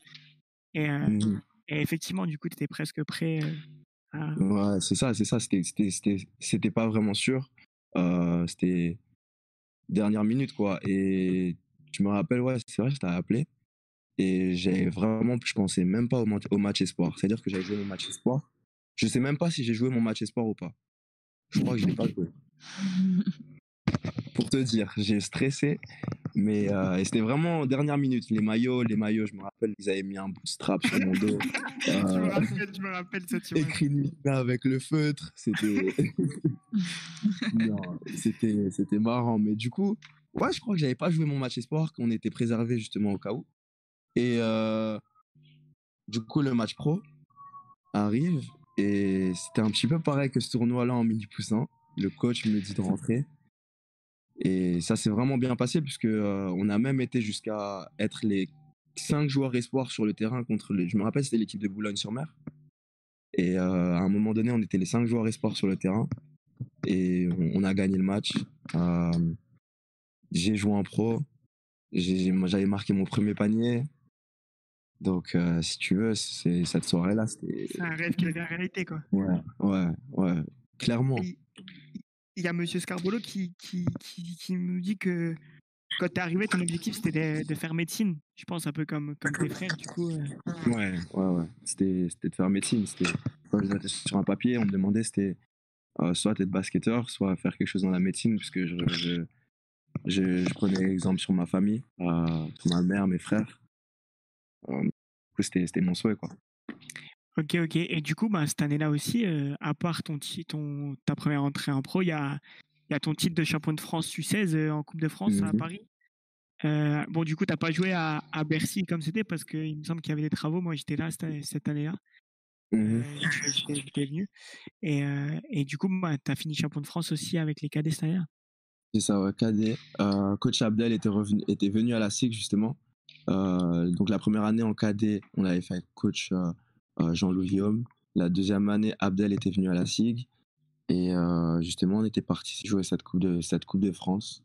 A: et
D: Mhm.
A: effectivement, du coup, tu étais presque prêt, à
D: Ouais, c'est ça, c'est ça. C'était pas vraiment sûr. C'était dernière minute, quoi. Et tu me rappelles, ouais, c'est vrai, je t'avais appelé. Et je pensais même pas au match espoir. C'est-à-dire que j'avais joué mon match espoir. Je sais même pas si j'ai joué mon match espoir ou pas. Je crois que je l'ai pas joué. Pour te dire, j'ai stressé, mais et c'était vraiment dernière minute. Les maillots, je me rappelle, ils avaient mis un bootstrap sur mon dos. Euh,
A: je me rappelle cette image.
D: écrit Nina avec le feutre. C'était, non, c'était marrant. Mais du coup, ouais, je crois que j'avais pas joué mon match espoir, qu'on était préservé justement au cas où. Et du coup, le match pro arrive et c'était un petit peu pareil que ce tournoi-là en mini poussin. Le coach me dit de rentrer et ça s'est vraiment bien passé puisque on a même été jusqu'à être les 5 joueurs espoirs sur le terrain contre les. Je me rappelle, c'était l'équipe de Boulogne-sur-Mer. Et à un moment donné, on était les 5 joueurs espoirs sur le terrain et on a gagné le match. Euh, j'ai joué en pro. Moi, j'avais marqué mon premier panier. Donc, si tu veux, cette soirée-là, c'était.
A: C'est un rêve qui devient réalité, quoi.
D: Ouais, ouais, ouais, clairement.
A: Et il y a monsieur Scarbolo qui nous dit que quand tu es arrivé, ton objectif, c'était de faire médecine. Je pense un peu comme tes frères, du coup.
D: Ouais, ouais, ouais. C'était de faire médecine. Quand j'étais sur un papier, on me demandait, c'était soit être basketteur, soit faire quelque chose dans la médecine, puisque je prenais exemple sur ma famille, sur ma mère, mes frères. Du coup, c'était mon souhait, quoi.
A: Ok, ok. Et du coup, bah, cette année-là aussi, à part ta première entrée en pro, il y a ton titre de champion de France U16 en Coupe de France à
D: Mhm.
A: Paris. Bon, du coup, t'as pas joué à Bercy comme c'était parce qu'il me semble qu'il y avait des travaux. Moi, j'étais là cette année-là.
D: Mhm.
A: J'étais venu. Et du coup, bah, tu as fini champion de France aussi avec les cadets cette année-là.
D: C'est ça, ouais, cadet. Coach Abdel était venu à la SIG, justement. Donc, la première année en cadet, on avait fait avec coach Jean-Louis Guillaume. La deuxième année, Abdel était venu à la SIG. Et justement, on était parti jouer cette coupe de France.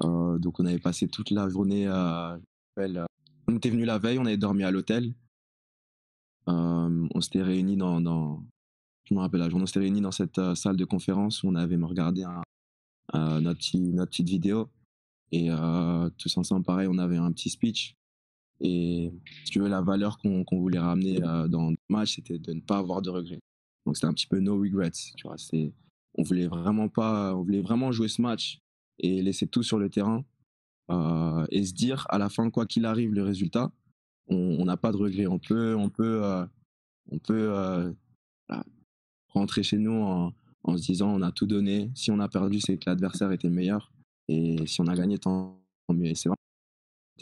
D: Donc, on avait passé toute la journée on était venu la veille, on avait dormi à l'hôtel. On s'était réunis je me rappelle la journée, on s'était réunis dans cette salle de conférence où on avait regardé notre petite vidéo. Et tous ensemble, pareil, on avait un petit speech. Et si tu veux, la valeur qu'on voulait ramener dans le match, c'était de ne pas avoir de regrets. Donc c'était un petit peu no regrets, tu vois. On voulait vraiment pas, on voulait vraiment jouer ce match et laisser tout sur le terrain et se dire à la fin, quoi qu'il arrive, le résultat, on n'a pas de regrets. On peut voilà, rentrer chez nous en se disant on a tout donné. Si on a perdu, c'est que l'adversaire était meilleur. Et si on a gagné, tant mieux. Et c'est vrai,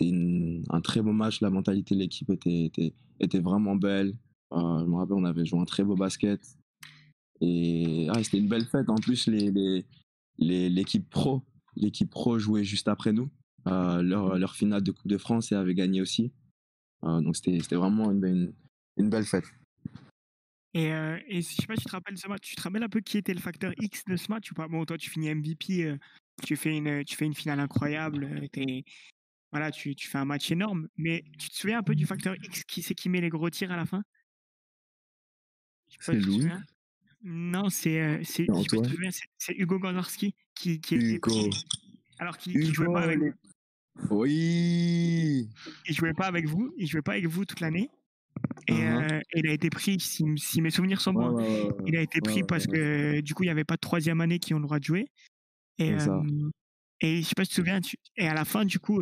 D: un très beau match. La mentalité de l'équipe était vraiment belle. Je me rappelle, on avait joué un très beau basket. Et c'était une belle fête. En plus, l'équipe pro jouait juste après nous. Leur finale de Coupe de France et avait gagné aussi. Donc c'était vraiment une belle fête.
A: Et je sais pas, tu te rappelles ce match, tu te rappelles un peu qui était le facteur X de ce match ou pas? Bon, toi, tu finis MVP, tu fais une finale incroyable, voilà, tu fais un match énorme, mais tu te souviens un peu du facteur X, qui c'est qui met les gros tirs à la fin? Je sais pas
D: C'est
A: si tu te
D: Louis,
A: souviens? Non, je sais pas si tu te
D: Antoine,
A: souviens, c'est Hugo Gandorski qui était
D: Hugo.
A: alors qui jouait pas avec vous.
D: Oui.
A: Il jouait pas avec vous, il jouait pas avec vous toute l'année. Et
D: Uh-huh.
A: il a été pris, si mes souvenirs sont bons, il a été pris parce que du coup, il n'y avait pas de troisième année qui ont le droit de jouer. Et,
D: C'est ça.
A: et je sais pas si tu te souviens, et à la fin, du coup,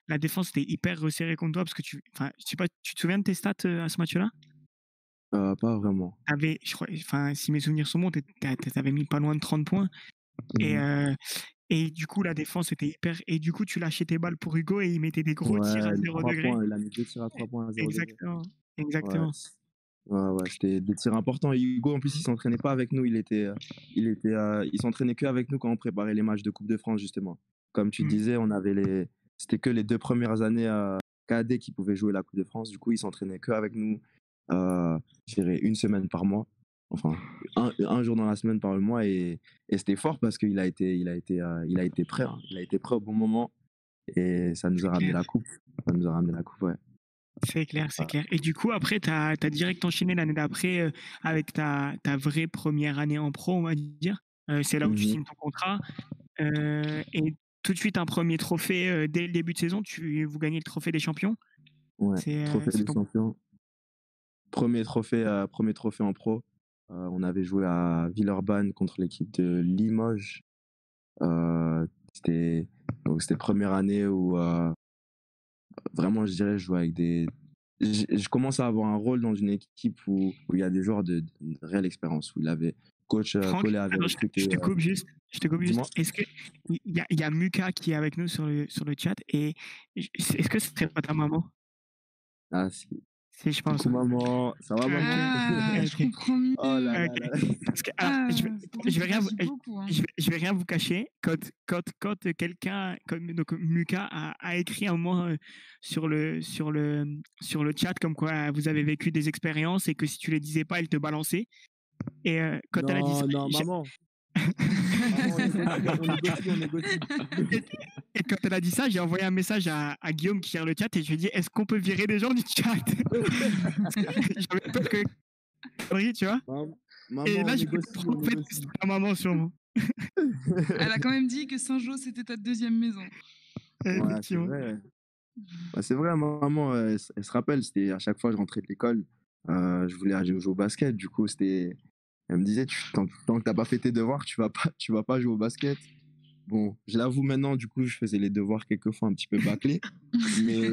A: la défense était hyper resserrée contre toi parce que je sais pas, tu te souviens de tes stats à ce match-là?
D: Pas vraiment.
A: Je crois, si mes souvenirs sont bons, t'avais mis pas loin de 30 points.
D: Mhm.
A: Et du coup, la défense était hyper. Et du coup, tu lâchais tes balles pour Hugo et il mettait des gros tirs à
D: Ouais,
A: 0
D: 3
A: degré.
D: points. Il a mis 2 tirs à 3 points à 0 degré.
A: Exactement.
D: Ouais.
A: Exactement.
D: Ouais, c'était des tirs importants. Hugo, en plus, il s'entraînait pas avec nous. Il s'entraînait que avec nous quand on préparait les matchs de Coupe de France, justement. Comme tu
A: Mm.
D: disais, c'était que les 2 premières années cadets qui pouvaient jouer la Coupe de France. Du coup, il s'entraînait que avec nous, je dirais une semaine par mois. Enfin, un jour dans la semaine par le mois. Et c'était fort parce qu'il a été prêt. Hein. Il a été prêt au bon moment. Et ça nous a ramené la coupe. Ça nous a ramené la coupe, ouais.
A: C'est clair, c'est clair. Et du coup, après, tu as direct enchaîné l'année d'après avec ta vraie première année en pro, on va dire. C'est là où tu signes ton contrat. Et tout de suite, un premier trophée dès le début de saison. Vous gagnez le trophée des champions.
D: Ouais, trophée des
A: ton...
D: champions. Premier trophée en pro. On avait joué à Villeurbanne contre l'équipe de Limoges. C'était première année où vraiment, je dirais, je jouais avec je commence à avoir un rôle dans une équipe où il y a des joueurs de réelle expérience, où coach
A: Franck,
D: Collet avait recruté.
A: je te coupe juste.
D: Dis-moi.
A: Est-ce que il y a Muka qui est avec nous sur le chat et est-ce que ce serait pas ta maman?
D: Ah,
A: Si, je pense.
D: coucou maman, ça va maman?
B: Ah, je comprends mieux.
D: Oh là là
A: Ok.
D: là.
A: Parce que, alors, je vais rien vous,
B: beaucoup, hein.
A: je vais rien vous cacher. Quand quelqu'un comme donc Muka a écrit un moment sur le chat comme quoi vous avez vécu des expériences et que si tu les disais pas, elle te balançait. Et quand elle a dit ça,
D: Non, maman. Maman, on négocie.
A: et quand elle a dit ça, j'ai envoyé un message à Guillaume qui gère le chat et je lui ai dit est-ce qu'on peut virer des gens du chat? Parce que j'avais peur que tu vois.
D: Maman,
A: Et là,
D: on
A: je me
D: négocie,
A: en fait, c'est ta maman sûrement.
B: Elle a quand même dit que Saint-Jean, c'était ta deuxième maison.
D: Ouais, c'est
A: Effectivement.
D: vrai. Ouais, c'est vrai, maman, elle se rappelle, c'était à chaque fois que je rentrais de l'école, je voulais aller jouer au basket. Du coup, elle me disait, tant que t'as pas fait tes devoirs, tu vas pas jouer au basket. Bon, je l'avoue maintenant, du coup, je faisais les devoirs quelquefois un petit peu bâclés, mais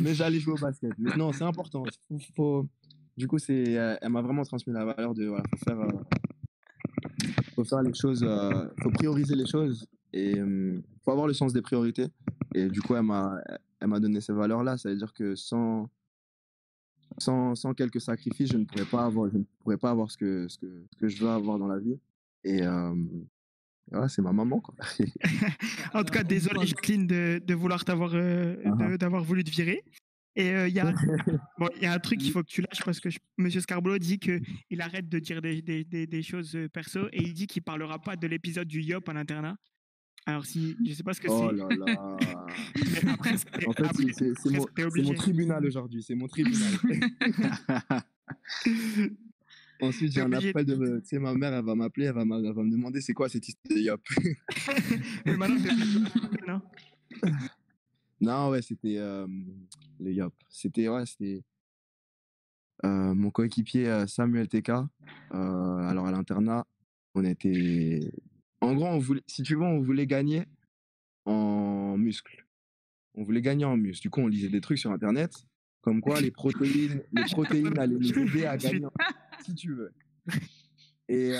D: mais j'allais jouer au basket. Mais non, c'est important. Du coup, elle m'a vraiment transmis la valeur de, voilà, faut faire les choses, faut prioriser les choses et faut avoir le sens des priorités. Et du coup, elle m'a donné ces valeurs-là. Ça veut dire que sans quelques sacrifices, je ne pourrais pas avoir ce que je veux avoir dans la vie. Et voilà, c'est ma maman, quoi.
A: En tout cas, désolé Jacqueline de vouloir d'avoir voulu te virer. Et il y a un truc qu'il faut que tu lâches parce que Monsieur Scarbolo dit qu'il arrête de dire des choses perso et il dit qu'il parlera pas de l'épisode du Yop à l'internat. Alors je sais pas ce que
D: Oh
A: c'est.
D: là là.
A: Mais après,
D: En fait, c'est mon tribunal aujourd'hui. C'est mon tribunal. Ensuite, j'ai un appel tu sais, ma mère, elle va m'appeler, elle va me demander c'est quoi cette histoire de Yop.
A: Mais maintenant, non.
D: Non, ouais, c'était le Yop. C'était mon coéquipier Samuel TK. Alors, à l'internat, on était. En gros, si tu veux, on voulait gagner en muscles. On voulait gagner en muscles. Du coup, on lisait des trucs sur Internet, comme quoi les protéines allaient nous aider à gagner, si tu veux. Et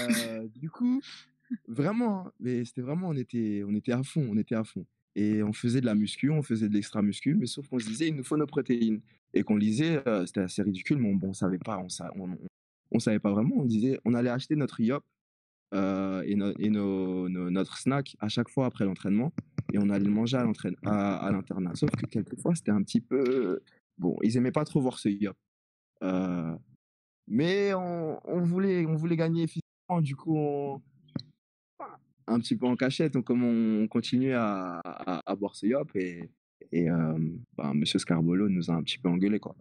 D: du coup, vraiment, mais c'était vraiment, on était à fond. et on faisait de la muscu, on faisait de l'extra-muscu, mais sauf qu'on se disait, il nous faut nos protéines. Et qu'on lisait, c'était assez ridicule, mais bon, on savait pas, on savait pas vraiment. On disait, on allait acheter notre IOP et notre snack à chaque fois après l'entraînement, et on allait le manger à l'internat. Sauf que quelquefois, c'était un petit peu... Bon, ils aimaient pas trop voir ce IOP. Mais on voulait gagner physiquement, du coup, un petit peu en cachette, on continuait à boire ce yop et Monsieur Scarbolo nous a un petit peu engueulé, quoi.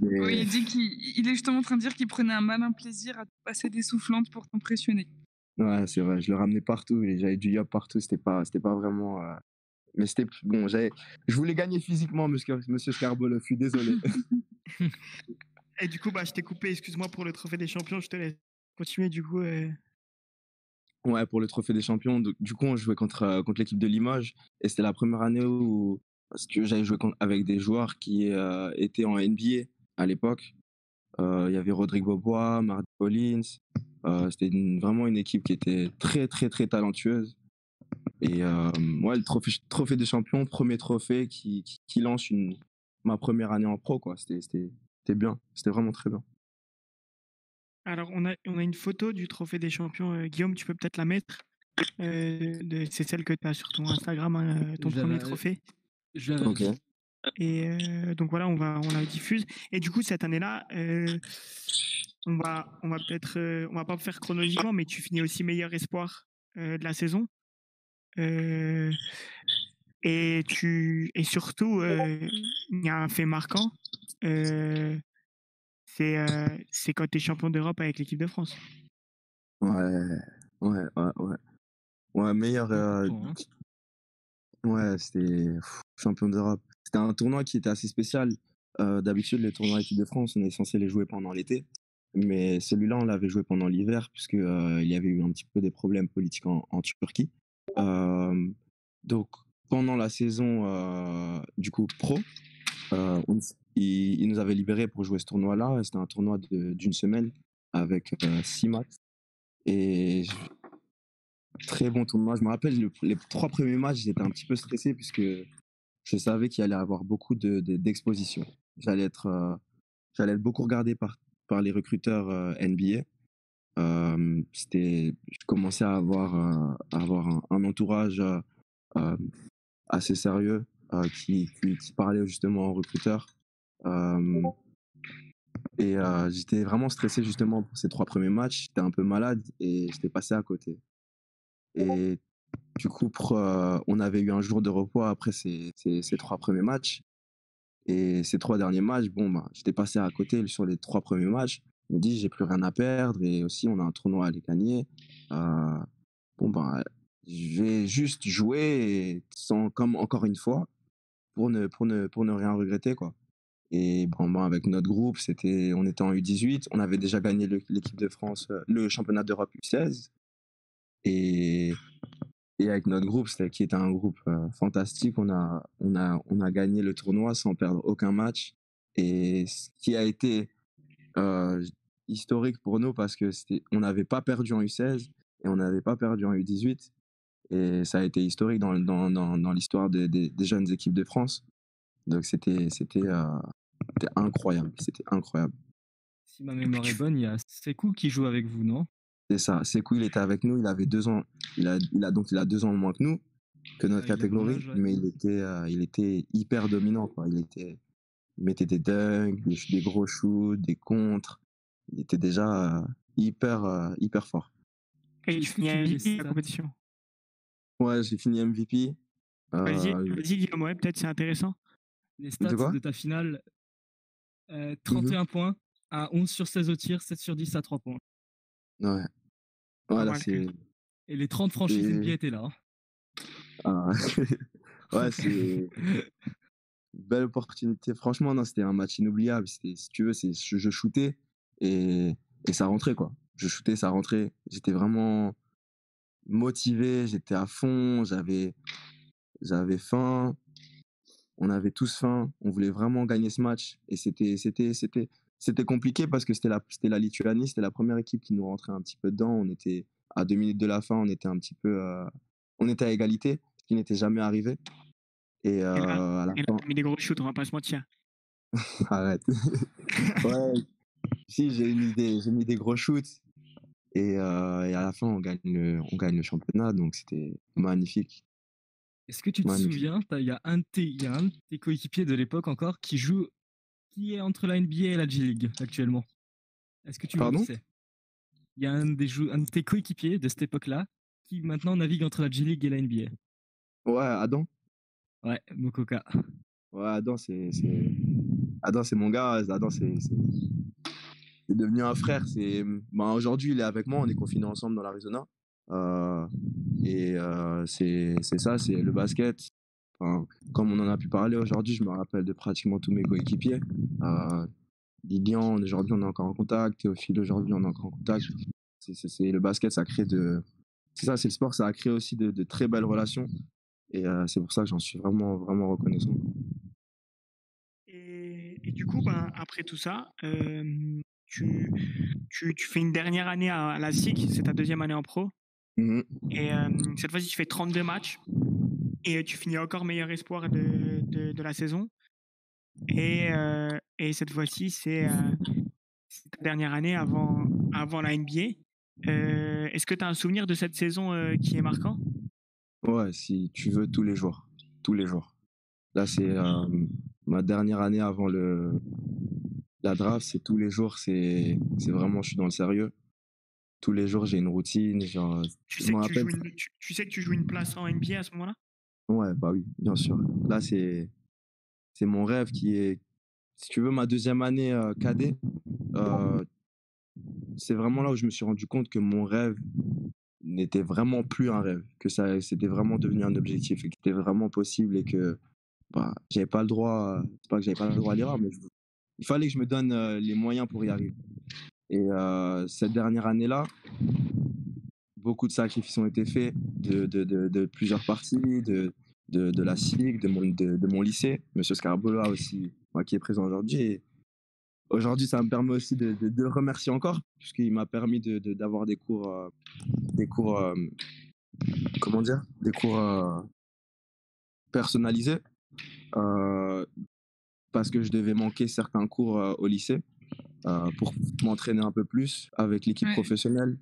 B: Oui, il dit qu'il est justement en train de dire qu'il prenait un malin plaisir à te passer des soufflantes pour t'impressionner.
D: Ouais, c'est vrai, je le ramenais partout et j'avais du yop partout, c'était pas vraiment. Mais c'était bon, je voulais gagner physiquement, Monsieur Scarbolo, je suis désolé.
A: Et du coup, je t'ai coupé, excuse-moi pour le trophée des champions, je te laisse continuer du coup.
D: Ouais, pour le trophée des champions, du coup, on jouait contre l'équipe de Limoges et c'était la première année où, parce que j'avais joué avec des joueurs qui étaient en NBA à l'époque. Il y avait Rodrigue Bobois, Marc Collins. C'était vraiment une équipe qui était très, très, très talentueuse. Et ouais, le trophée des champions, premier trophée qui lance ma première année en pro, quoi. C'était bien. C'était vraiment très bien.
A: Alors, on a une photo du trophée des champions. Guillaume, tu peux peut-être la mettre. C'est celle que tu as sur ton Instagram, hein, ton premier trophée.
E: Je l'avais.
D: Ok.
A: Et donc voilà, on la diffuse. Et du coup, cette année-là, on va peut-être, on va pas faire chronologiquement, mais tu finis aussi meilleur espoir de la saison. Et surtout, il y a un fait marquant. C'est quand tu es champion d'Europe avec l'équipe de France.
D: Ouais, meilleur. Ouais, c'était champion d'Europe. C'était un tournoi qui était assez spécial. D'habitude, les tournois équipe de France, on est censé les jouer pendant l'été. Mais celui-là, on l'avait joué pendant l'hiver, puisque il y avait eu un petit peu des problèmes politiques en Turquie. Donc, pendant la saison du coup pro, il nous avait libérés pour jouer ce tournoi-là. C'était un tournoi d'une semaine avec 6 matchs. Et très bon tournoi. Je me rappelle, les 3 premiers matchs, j'étais un petit peu stressé puisque je savais qu'il allait avoir beaucoup d'exposition. J'allais être beaucoup regardé par les recruteurs NBA. Je commençais à avoir un entourage assez sérieux qui parlait justement aux recruteurs. Et j'étais vraiment stressé justement pour ces 3 premiers matchs. J'étais un peu malade et j'étais passé à côté. Et du coup, on avait eu un jour de repos après ces 3 premiers matchs. Et ces 3 derniers matchs, j'étais passé à côté sur les 3 premiers matchs. Je me dis, j'ai plus rien à perdre et aussi, on a un tournoi à aller gagner. Je vais juste jouer comme encore une fois pour ne rien regretter, quoi. Et avec notre groupe, on était en U18, on avait déjà gagné l'équipe de France, le championnat d'Europe U16. Et avec notre groupe, qui était un groupe fantastique, on a gagné le tournoi sans perdre aucun match. Et ce qui a été historique pour nous parce que on n'avait pas perdu en U16 et on n'avait pas perdu en U18. Et ça a été historique dans l'histoire des jeunes équipes de France. Donc c'était incroyable. C'était incroyable.
E: Si ma mémoire est bonne, il y a Sekou qui joue avec vous, non?
D: C'est ça. Sekou, il était avec nous. Il avait 2 ans. Il a 2 ans de moins que nous, que notre catégorie. Âge, ouais. Mais il était hyper dominant, quoi. Il mettait des dunks, des gros shoots, des contres. Il était déjà hyper fort.
A: Et tu finis MVP la compétition?
D: Ouais, j'ai fini MVP.
A: Vas-y Guillaume, ouais, peut-être c'est intéressant.
E: Les stats de ta finale, 31 points à 11 sur 16 au tir, 7 sur 10 à 3 points.
D: Ouais. Voilà, c'est...
E: Et les 30 franchises NBA étaient là.
D: Ouais, c'est... Belle opportunité. Franchement, non, c'était un match inoubliable. Si tu veux, je shootais et ça rentrait, quoi. Je shootais, ça rentrait. J'étais vraiment motivé, j'étais à fond, j'avais faim. On avait tous faim. On voulait vraiment gagner ce match. Et c'était compliqué parce que c'était la Lituanie, c'était la première équipe qui nous rentrait un petit peu dedans. On était à 2 minutes de la fin, on était un petit peu... on était à égalité. Ce qui n'était jamais arrivé. Et
A: Et là,
D: à la
A: tu
D: fin,
A: as mis des gros shoots, on va pas se mentir.
D: arrête. Ouais, si, j'ai mis des gros shoots. Et à la fin, on gagne le championnat, donc c'était magnifique.
E: Est-ce que tu te
D: Magnifique.
E: souviens, il y a un de tes coéquipiers de l'époque encore qui est entre la NBA et la G-League actuellement. Est-ce que tu vois qui
D: Pardon?
E: c'est? Il y a un de tes coéquipiers de cette époque-là qui maintenant navigue entre la G-League et la NBA.
D: Ouais, Adam.
E: Ouais, Mokoka.
D: Ouais, Adam, Adam, c'est mon gars. Adam, c'est devenu un frère. Aujourd'hui, il est avec moi. On est confinés ensemble dans l'Arizona. C'est ça, c'est le basket. Enfin, comme on en a pu parler aujourd'hui, je me rappelle de pratiquement tous mes coéquipiers. Lilian, aujourd'hui, on est encore en contact. Théophile, aujourd'hui, on est encore en contact. Le basket, ça crée c'est ça, c'est le sport, ça a créé aussi de très belles relations. Et c'est pour ça que j'en suis vraiment, vraiment reconnaissant.
A: Et du coup, ben, après tout ça, tu fais une dernière année à la SIG, c'est ta deuxième année en pro.
D: Mhm.
A: Et cette fois-ci, tu fais 32 matchs et tu finis encore meilleur espoir de la saison. Et cette fois-ci, c'est ta dernière année avant la NBA. Est-ce que tu as un souvenir de cette saison qui est marquant?
D: Ouais, si tu veux, tous les jours. Tous les jours. Là, c'est ma dernière année avant la draft, c'est tous les jours, c'est vraiment, je suis dans le sérieux. Tous les jours, j'ai une routine. Genre,
A: Tu
D: je
A: sais
D: me
A: que
D: rappelle.
A: tu sais que tu joues une place en NBA à ce moment-là?
D: Ouais, bah oui, bien sûr. Là, c'est mon rêve qui est, si tu veux, ma deuxième année cadet. C'est vraiment là où je me suis rendu compte que mon rêve n'était vraiment plus un rêve, que c'était vraiment devenu un objectif et que c'était vraiment possible et que bah, j'avais pas le droit, c'est pas que j'avais pas le droit à l'erreur, mais il fallait que je me donne les moyens pour y arriver. Et cette dernière année-là, beaucoup de sacrifices ont été faits de plusieurs parties, de la SIG, de mon lycée. Monsieur Scarbola aussi, moi, qui est présent aujourd'hui. Et aujourd'hui, ça me permet aussi de le remercier encore, puisqu'il m'a permis d'avoir des cours, comment dire, des cours personnalisés, parce que je devais manquer certains cours au lycée pour m'entraîner un peu plus avec l'équipe
B: Ouais.
D: professionnelle.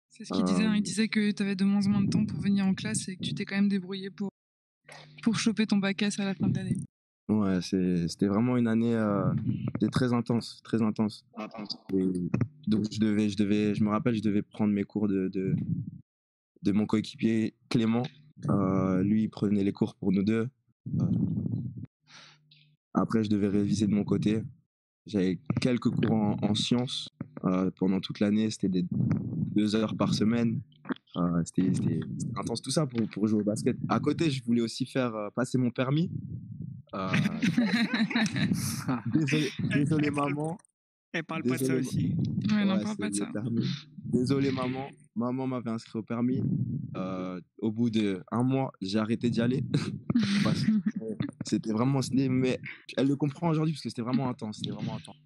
B: C'est ce qu'il disait, hein. Il disait que tu avais de moins en moins de temps pour venir en classe et que tu t'es quand même débrouillé pour choper ton bac S à la fin de l'année.
D: Ouais, c'était vraiment une année c'était très intense, très intense. Et donc je me rappelle, je devais prendre mes cours de mon coéquipier Clément. Lui, il prenait les cours pour nous deux. Après, je devais réviser de mon côté. J'avais quelques cours en sciences pendant toute l'année. C'était des 2 heures par semaine. C'était intense tout ça pour jouer au basket. À côté, je voulais aussi faire passer mon permis. Désolé maman.
A: Elle parle pas de ça aussi.
B: Ouais, non,
D: Ouais,
B: parle
D: c'est
B: pas de
D: le
B: ça.
D: permis. Désolé maman. Maman m'avait inscrit au permis. Au bout d'1 mois, j'ai arrêté d'y aller. Parce que c'était vraiment... Mais elle le comprend aujourd'hui parce que c'était vraiment intense. C'était vraiment intense.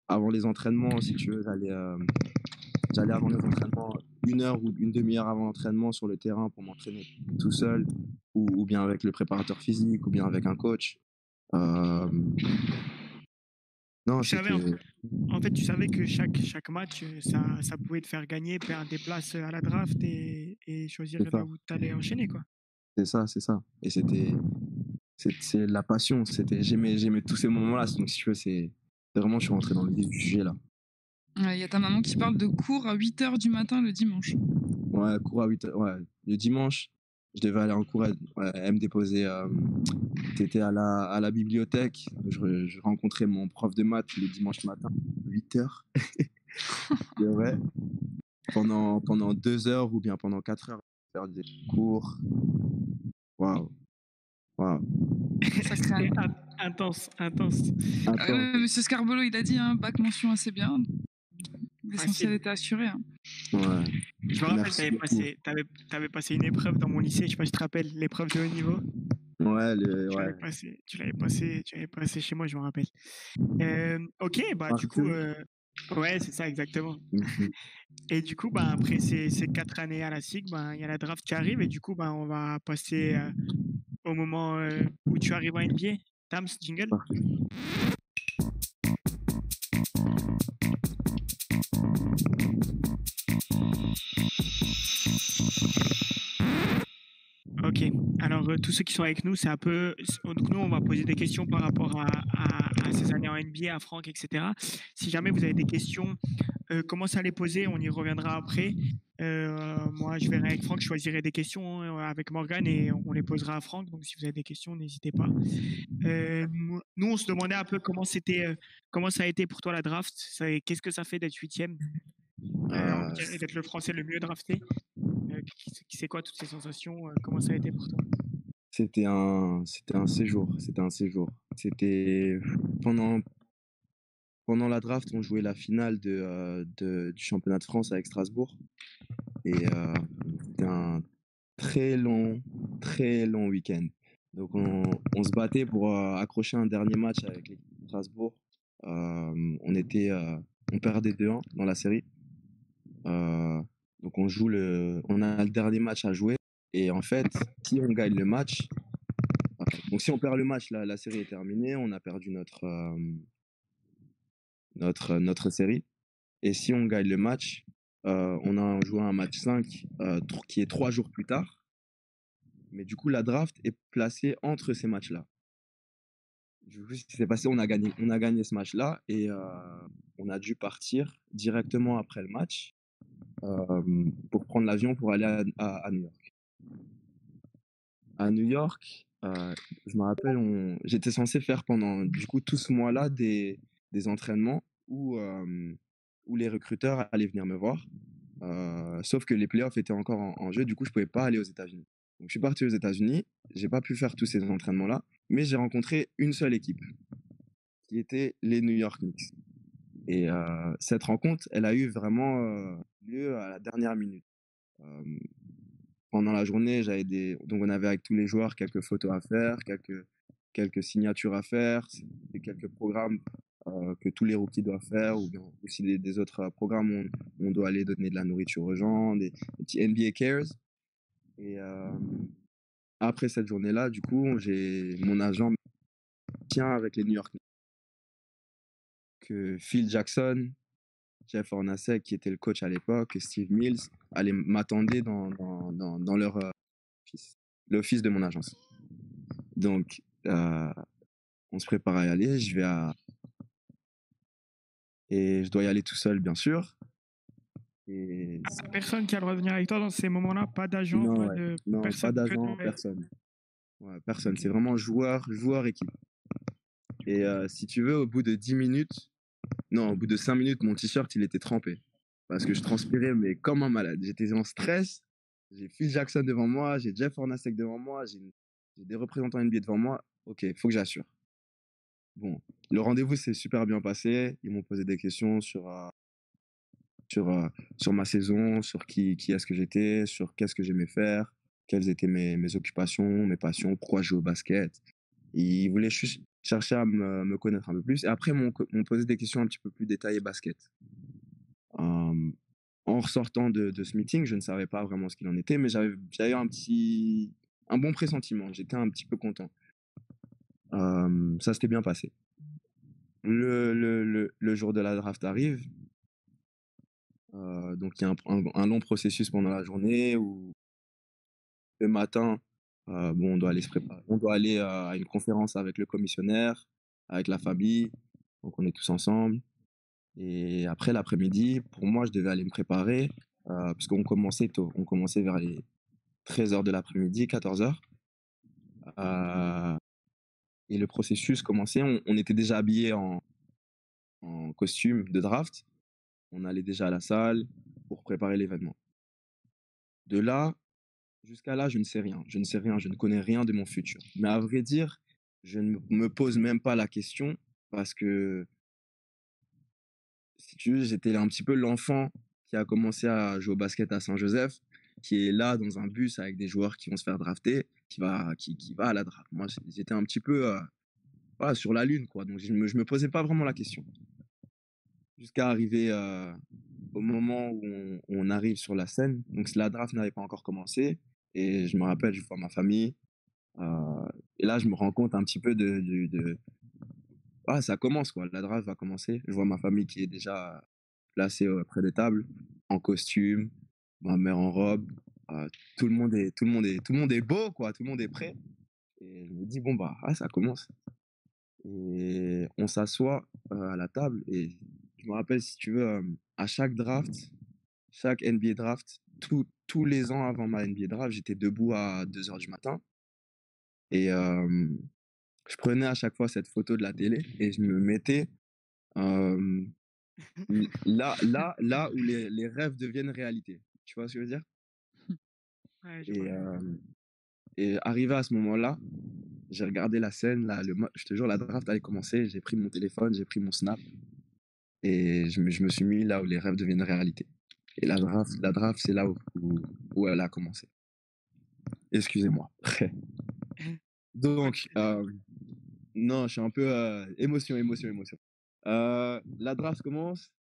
D: Avant les entraînements, si tu veux, j'allais avant les entraînements 1 heure ou une demi-heure avant l'entraînement sur le terrain pour m'entraîner tout seul ou bien avec le préparateur physique ou bien avec un coach. Non,
A: Tu savais, en fait, tu savais que chaque match, ça pouvait te faire gagner, perdre des places à la draft et choisir là où tu allais enchaîner, quoi.
D: C'est ça, c'est ça. Et c'est la passion. J'aimais tous ces moments-là. Donc, si tu veux, c'est vraiment, je suis rentré dans le vif du sujet là.
B: Il y a ta maman qui parle de cours à 8h du matin le dimanche.
D: Ouais, cours à 8h. Ouais, le dimanche, je devais aller en cours. Elle me déposait. T'étais à la bibliothèque. Je rencontrais mon prof de maths le dimanche matin, 8h. C'est vrai. Pendant 2 heures ou bien pendant 4 heures, faire des cours. Waouh.
B: Sacré.
A: Intense.
B: Monsieur Scarbolo, il a dit, hein, bac mention assez bien. L'essentiel était assuré. Hein.
D: Ouais.
A: Je me rappelle, t'avais passé une épreuve dans mon lycée, je sais pas si tu te rappelles, l'épreuve de haut niveau.
D: Ouais,
A: tu l'avais passé chez moi, je me rappelle. Ok, bah du coup, ouais, c'est ça exactement. Et du coup, ben, après ces 4 années à la SIG, ben, il y a la draft qui arrive et du coup, ben, on va passer au moment où tu arrives en NBA. Tams, jingle.
D: Parfait.
A: Ok, alors tous ceux qui sont avec nous, c'est un peu. Donc, nous, on va poser des questions par rapport à ces années en NBA, à Franck, etc. Si jamais vous avez des questions, commencez à les poser, on y reviendra après. Moi, je verrai avec Franck, je choisirai des questions avec Morgan et on les posera à Franck. Donc, si vous avez des questions, n'hésitez pas. Nous, on se demandait un peu comment ça a été pour toi la draft. Qu'est-ce que ça fait d'être 8e et d'être le Français le mieux drafté. C'est quoi toutes ces sensations? Comment ça a été pour toi?
D: C'était un séjour. C'était pendant la draft, on jouait la finale du championnat de France avec Strasbourg. Et c'était un très long week-end. Donc on se battait pour accrocher un dernier match avec l'équipe de Strasbourg. On perdait 2-1 dans la série. Donc on a le dernier match à jouer. Et en fait, si on gagne le match, donc si on perd le match, la série est terminée, on a perdu notre série. Et si on gagne le match, on a joué un match 5 qui est 3 jours plus tard. Mais du coup, la draft est placée entre ces matchs-là. Du coup, ce qui s'est passé, on a gagné ce match-là et on a dû partir directement après le match pour prendre l'avion pour aller à New York. À New York, je me rappelle, j'étais censé faire pendant du coup tout ce mois-là des entraînements où les recruteurs allaient venir me voir. Sauf que les playoffs étaient encore en jeu, du coup, je pouvais pas aller aux États-Unis. Donc, je suis parti aux États-Unis, j'ai pas pu faire tous ces entraînements-là, mais j'ai rencontré une seule équipe, qui était les New York Knicks. Et cette rencontre, elle a eu vraiment lieu à la dernière minute. Pendant la journée, donc on avait avec tous les joueurs quelques photos à faire, quelques signatures à faire, quelques programmes que tous les rookies doivent faire, ou bien aussi des autres programmes où on doit aller donner de la nourriture aux gens, des petits NBA Cares. Et après cette journée-là, du coup, mon agent me tient avec les New York Knicks. Que Phil Jackson, Jeff Hornacek, qui était le coach à l'époque, et Steve Mills m'attendaient dans leur office, l'office de mon agence. Donc, on se prépare à y aller. Et je dois y aller tout seul, bien sûr. Et
A: personne qui a le droit de venir avec toi dans ces moments-là? Pas d'agent?
D: Non,
A: personne,
D: pas d'agent, personne. Ouais, personne. Okay. C'est vraiment joueur, équipe. Et si tu veux, au bout de 5 minutes, mon t-shirt, il était trempé. Parce que je transpirais, mais comme un malade. J'étais en stress. J'ai Phil Jackson devant moi, j'ai Jeff Hornacek devant moi, j'ai des représentants NBA devant moi. Ok, il faut que j'assure. Bon, le rendez-vous s'est super bien passé. Ils m'ont posé des questions sur ma saison, sur qui est-ce que j'étais, sur qu'est-ce que j'aimais faire, quelles étaient mes occupations, mes passions, pourquoi je joue au basket. Ils voulaient juste chercher à me connaître un peu plus. Et après, m'ont posé des questions un petit peu plus détaillées basket. En ressortant de ce meeting, je ne savais pas vraiment ce qu'il en était, mais j'avais un bon pressentiment. J'étais un petit peu content. Ça s'était bien passé. Le jour de la draft arrive. Donc, il y a un long processus pendant la journée où le matin, on doit aller se préparer. On doit aller à une conférence avec le commissionnaire, avec la famille. Donc, on est tous ensemble. Et après, l'après-midi, pour moi, je devais aller me préparer parce qu'on commençait tôt. On commençait vers les 13h de l'après-midi, 14h. Et le processus commençait. On était déjà habillés en costume de draft. On allait déjà à la salle pour préparer l'événement. De là, jusqu'à là, je ne sais rien. Je ne connais rien de mon futur. Mais à vrai dire, je ne me pose même pas la question parce que, si tu veux, j'étais un petit peu l'enfant qui a commencé à jouer au basket à Saint-Joseph, qui est là dans un bus avec des joueurs qui vont se faire drafter, qui va à la draft. Moi, j'étais un petit peu sur la lune, quoi. Donc, je me posais pas vraiment la question. Jusqu'à arriver au moment où on arrive sur la scène, donc la draft n'avait pas encore commencé et je me rappelle, je vois ma famille, et là, je me rends compte un petit peu ça commence quoi, la draft va commencer. Je vois ma famille qui est déjà placée, près des tables, en costume, ma mère en robe, tout le monde est beau quoi, tout le monde est prêt et je me dis: «Bon bah, ça commence». Et on s'assoit, à la table et je me rappelle, si tu veux, à chaque draft, chaque NBA draft, tous les ans avant ma NBA draft, j'étais debout à 2 heures du matin et je prenais à chaque fois cette photo de la télé et je me mettais, hem, là où les rêves deviennent réalité. Tu vois ce que je veux dire?
A: Ouais, je
D: Et
A: vois.
D: arrivé à ce moment-là, j'ai regardé la scène, là, je te jure, la draft allait commencer, j'ai pris mon téléphone, j'ai pris mon Snap et je me suis mis là où les rêves deviennent réalité. Et la draft, c'est là où elle a commencé. Excusez-moi. Donc, non, je suis un peu émotion, émotion, émotion. La draft commence.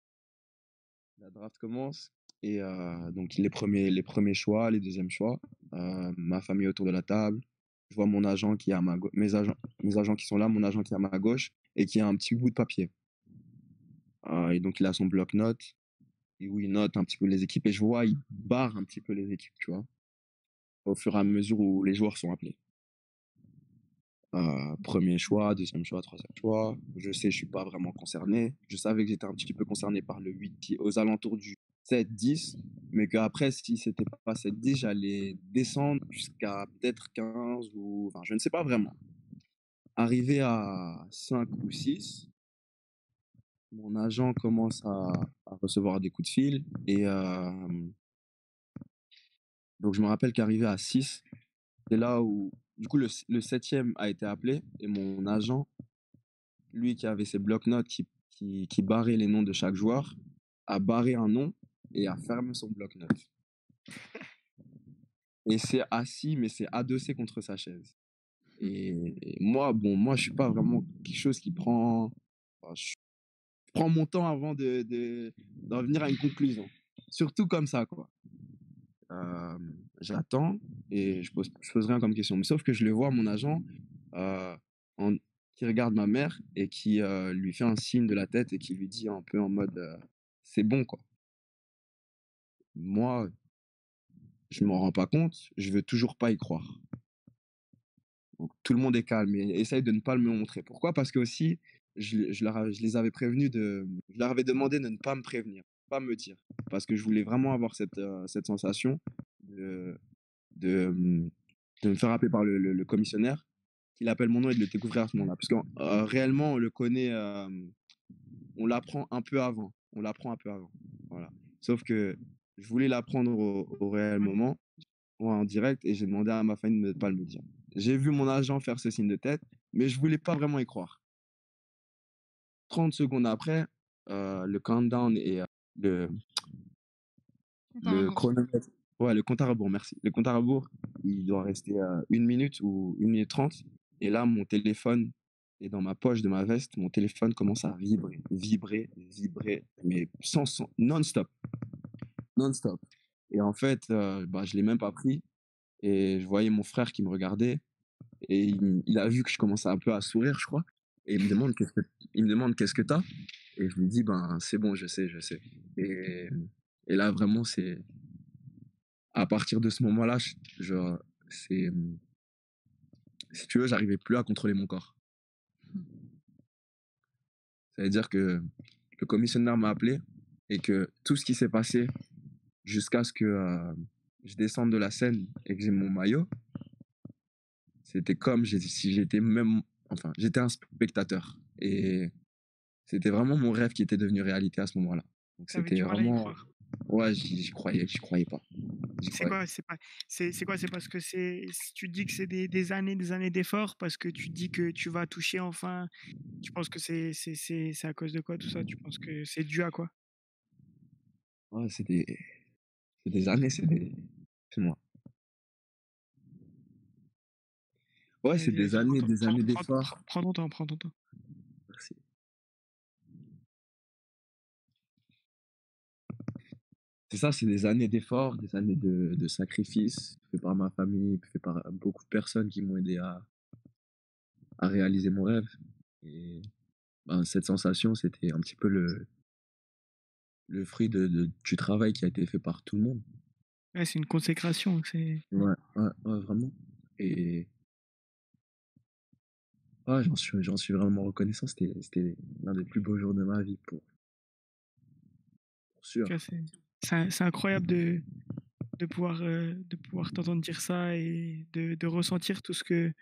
D: La draft commence. Et donc, les premiers choix, les deuxièmes choix. Ma famille autour de la table. Je vois mon agent qui est à mes agents qui sont là, mon agent qui est à ma gauche et qui a un petit bout de papier. Et donc, il a son bloc-notes et où il note un petit peu les équipes. Et je vois, il barre un petit peu les équipes, tu vois, au fur et à mesure où les joueurs sont appelés. Premier choix, deuxième choix, troisième choix. Je sais, je suis pas vraiment concerné. Je savais que j'étais un petit peu concerné par le 8, aux alentours du 7-10, mais qu'après, si c'était pas 7-10, j'allais descendre jusqu'à peut-être 15 ou... Enfin, je ne sais pas vraiment. Arrivé à 5 ou 6, mon agent commence à recevoir des coups de fil et donc je me rappelle qu'arrivé à 6, c'est là où, du coup, le 7e a été appelé et mon agent, lui qui avait ses bloc-notes qui barrait les noms de chaque joueur, a barré un nom et a fermé son bloc-notes. Et c'est assis, mais c'est adossé contre sa chaise. Et moi, je suis pas vraiment quelque chose qui prend. Enfin, je prends mon temps avant d'en venir à une conclusion. Surtout comme ça, quoi. J'attends et je pose rien comme question. Mais sauf que je le vois, mon agent, euh, en- qui regarde ma mère et qui lui fait un signe de la tête et qui lui dit un peu en mode c'est bon, quoi. Moi, je m'en rends pas compte, je veux toujours pas y croire. Donc, tout le monde est calme et essaye de ne pas me montrer. Pourquoi? Parce que aussi, je les avais prévenus je leur avais demandé de ne pas me prévenir, pas me dire. Parce que je voulais vraiment avoir cette sensation de, de, hum, de me faire appeler par le commissionnaire, qu'il appelle mon nom et de le découvrir à ce moment-là. Parce que réellement, on le connaît, on l'apprend un peu avant. On l'apprend un peu avant. Voilà. Sauf que je voulais l'apprendre au réel moment, en direct, et j'ai demandé à ma famille de ne pas le me dire. J'ai vu mon agent faire ce signe de tête, mais je voulais pas vraiment y croire. 30 secondes après, le countdown et le,
B: Compte à
D: le
B: rebours.
D: chronomètre. Ouais, le compte à rebours, merci. Le compte à rebours, il doit rester à 1 minute ou 1 minute 30. Et là, mon téléphone est dans ma poche de ma veste. Mon téléphone commence à vibrer, vibrer, vibrer, mais non-stop. Non-stop. Et en fait, je l'ai même pas pris. Et je voyais mon frère qui me regardait. Et il a vu que je commençais un peu à sourire, je crois. Et il me demande qu'est-ce que t'as. Et je lui dis, ben, c'est bon, je sais, je sais. Et, et là, vraiment, c'est à partir de ce moment-là, c'est, si tu veux, j'arrivais plus à contrôler mon corps. Ça veut dire que le commissionnaire m'a appelé et que tout ce qui s'est passé jusqu'à ce que je descende de la scène et que j'ai mon maillot, c'était comme si j'étais un spectateur. Et c'était vraiment mon rêve qui était devenu réalité à ce moment-là. Donc
A: Tu avais
D: c'était
A: du mal à y
D: vraiment,
A: croire.
D: ouais, j'y croyais pas. J'y
A: C'est
D: croyais.
A: quoi? C'est quoi? C'est parce que si tu dis que c'est des années d'efforts, parce que tu dis que tu vas toucher enfin, tu penses que c'est à cause de quoi tout ça? Tu penses que c'est dû à quoi?
D: Ouais, c'est des années, c'est moi. Ouais, c'est
A: Vas-y, vas-y,
D: des années d'efforts.
A: prends ton temps, prends ton temps.
D: Merci. c'est ça, c'est des années d'efforts, des années de sacrifices fait par ma famille, fait par beaucoup de personnes qui m'ont aidé à réaliser mon rêve. Et ben, cette sensation, c'était un petit peu le fruit du travail qui a été fait par tout le monde.
A: Ouais, c'est une consécration, c'est
D: Ouais, ouais, ouais, vraiment. Et ouais, j'en suis vraiment reconnaissant. C'était l'un des plus beaux jours de ma vie, pour
A: tu vois,
D: sûr.
A: c'est incroyable de pouvoir t'entendre dire ça et de ressentir tout ce que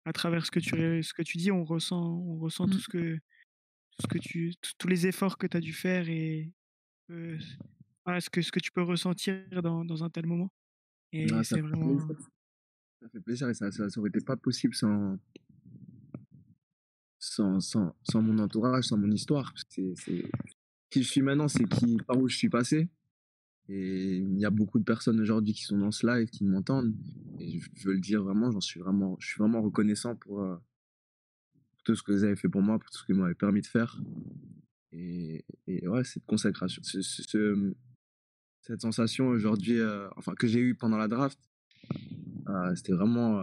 A: à travers ce que tu dis, on ressent
B: Mmh.
A: tout ce que tous les efforts que tu as dû faire et heu, voilà, ce que tu peux ressentir dans un tel moment et
D: Ah, ça
A: c'est
D: fait
A: vraiment
D: plaisir. Ça fait plaisir et ça aurait été pas possible sans mon entourage, sans mon histoire. Parce que c'est qui je suis maintenant, c'est par où je suis passé. Et il y a beaucoup de personnes aujourd'hui qui sont dans ce live, qui m'entendent. Et je veux le dire vraiment, je suis vraiment reconnaissant pour tout ce que vous avez fait pour moi, pour tout ce que vous m'avez permis de faire. Et ouais, cette consécration, cette sensation aujourd'hui, enfin, que j'ai eue pendant la draft, c'était vraiment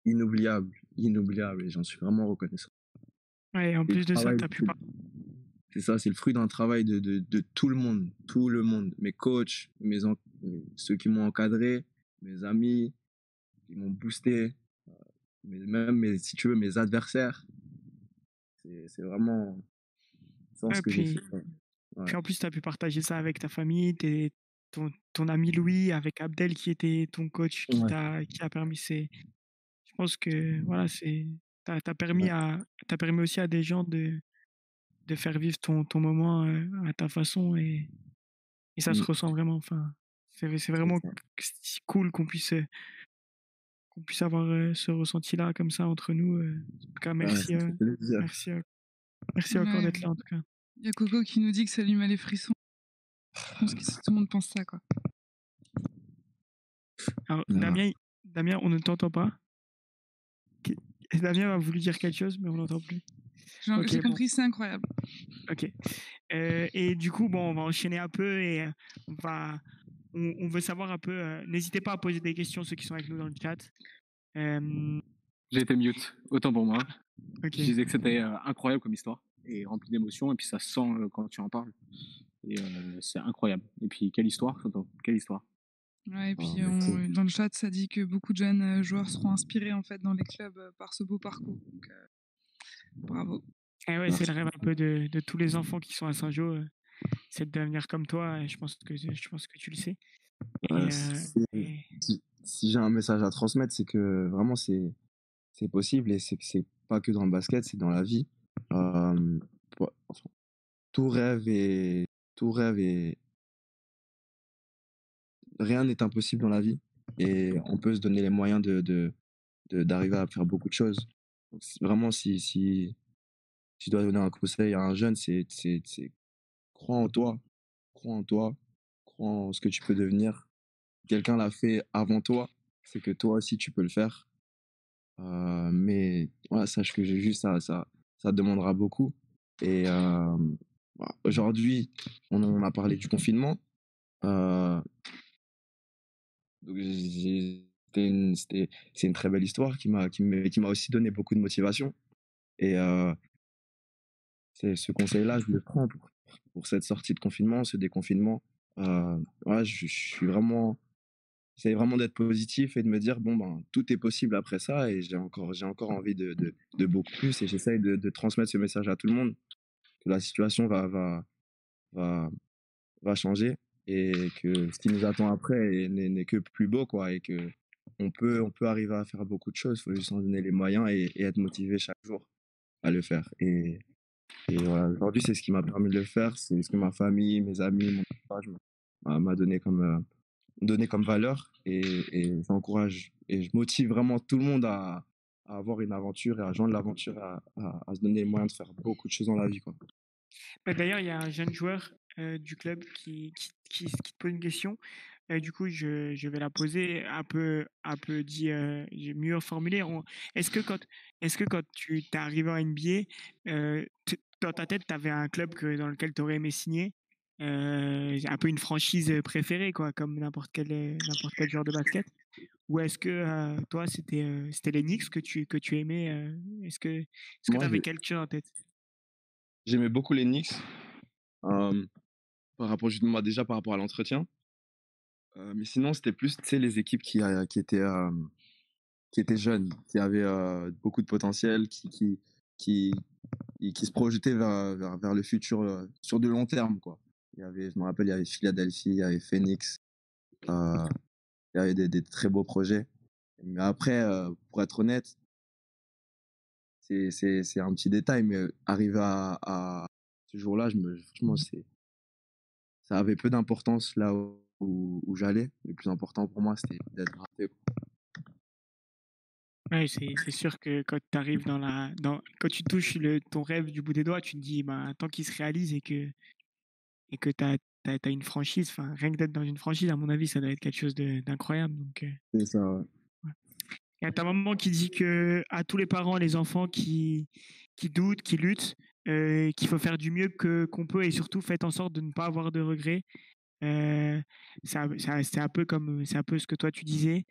D: inoubliable, inoubliable. Et j'en suis vraiment reconnaissant.
A: ouais, et en
D: C'est le
A: plus de ça,
D: travail,
A: tu as pu pas
D: c'est ça, c'est le fruit d'un travail de tout le monde, mes coachs, ceux qui m'ont encadré, mes amis, qui m'ont boosté, même si tu veux, mes adversaires. C'est vraiment sans ce
A: ouais,
D: que j'ai fait. Ouais. Ouais.
A: puis en plus, tu as pu partager ça avec ta famille, ton ami Louis, avec Abdel qui était ton coach
D: Ouais.
A: qui a permis je pense que voilà, t'as permis
D: Ouais.
A: t'as permis aussi à des gens de faire vivre ton moment à ta façon et ça se
D: Mm.
A: ressent vraiment. Enfin, c'est
D: C'est
A: vraiment
D: ça.
A: si cool qu'on puisse avoir ce ressenti-là comme ça entre nous. En tout cas,
D: Ouais, ça fait plaisir.
A: merci, merci encore
B: Ouais.
A: d'être là en tout cas.
B: Il y a Coco qui nous dit que ça lui met les frissons. Je pense que tout le monde pense ça, quoi.
A: Alors,
D: Ah.
A: Damien, on ne t'entend pas. Damien a voulu dire quelque chose, mais on n'entend plus. Ok,
B: J'ai
A: bon,
B: compris, c'est incroyable.
A: ok. Et du coup, bon, on va enchaîner un peu et on veut savoir un peu. N'hésitez pas à poser des questions, ceux qui sont avec nous dans le chat.
C: J'ai été mute, autant pour moi.
A: Ok.
C: Je disais que c'était incroyable comme histoire et rempli d'émotions, et puis ça se sent quand tu en parles. Et c'est incroyable. Et puis, quelle histoire, surtout. Quelle histoire.
B: Ouais, et puis
D: Merci.
B: dans le chat, ça dit que beaucoup de jeunes joueurs seront inspirés en fait dans les clubs par ce beau parcours. Donc bravo.
A: Et ouais, c'est le
D: Merci.
A: rêve un peu de tous les enfants qui sont à Saint-Jean, c'est de devenir comme toi. Et je pense que tu le sais.
D: Ouais,
A: Et, et-
D: si j'ai un message à transmettre, c'est que vraiment c'est possible et c'est pas que dans le basket, c'est dans la vie. Euh, enfin, tout rêve et tout rêve et rien n'est impossible dans la vie et on peut se donner les moyens d'arriver à faire beaucoup de choses. Donc, vraiment, si je dois donner un conseil à un jeune, c'est crois en toi, crois en toi, crois en ce que tu peux devenir. Quelqu'un l'a fait avant toi, c'est que toi aussi tu peux le faire. Mais voilà, sache que j'ai juste ça demandera beaucoup. Et aujourd'hui, on a parlé du confinement. Euh, donc c'est une très belle histoire qui m'a aussi donné beaucoup de motivation. Et ce conseil-là, je le prends pour cette sortie de confinement, ce déconfinement. Voilà, je suis vraiment, j'essaie vraiment d'être positif et de me dire, bon, ben, tout est possible après ça et j'ai encore envie de beaucoup plus et j'essaie de transmettre ce message à tout le monde que la situation va, va changer et que ce qui nous attend après n'est que plus beau, quoi, et que on peut arriver à faire beaucoup de choses. Il faut juste en donner les moyens et être motivé chaque jour à le faire. Et voilà, aujourd'hui, c'est ce qui m'a permis de le faire. C'est ce que ma famille, mes amis, mon entourage m'a donné comme valeur. Et j'encourage et je motive vraiment tout le monde à avoir une aventure et à joindre l'aventure, à se donner les moyens de faire beaucoup de choses dans la vie, quoi.
A: Bah, d'ailleurs, il y a un jeune joueur du club qui te pose une question. Du coup, je vais la poser un peu dit, j'ai mieux formulé. Est-ce que est-ce que quand tu t'es arrivé en NBA, dans ta tête, tu avais un club dans lequel tu aurais aimé signer un peu une franchise préférée, quoi, comme n'importe quel joueur de basket? Ou est-ce que toi, c'était les Knicks que tu aimais? Est-ce que tu
D: Moi,
A: avais quelque chose en tête?
D: j'aimais beaucoup les Knicks, euh, par rapport justement, déjà par rapport à l'entretien. Mais sinon, c'était plus, tu sais, les équipes qui étaient jeunes, qui avaient beaucoup de potentiel, qui, qui se projetaient vers le futur sur de long terme, quoi. Je me rappelle, il y avait Philadelphie, il y avait Phoenix, euh, il y avait des très beaux projets. Mais après, pour être honnête, c'est un petit détail, mais arrivé à ce jour-là, franchement, ça avait peu d'importance là où j'allais. Le plus important pour moi, c'était d'être drafté, quoi.
A: Ouais, c'est sûr que quand tu arrives quand tu touches ton rêve du bout des doigts, tu te dis, bah, tant qu'il se réalise et que t'as une franchise, enfin, rien que d'être dans une franchise, à mon avis, ça doit être quelque chose d'incroyable. Donc,
D: C'est ça, ouais.
A: ouais. Il y a ta maman qui dit que à tous les parents, les enfants qui doutent, qui luttent, qu'il faut faire du mieux qu'on peut et surtout faites en sorte de ne pas avoir de regrets. Euh, c'est un peu ce que toi tu disais.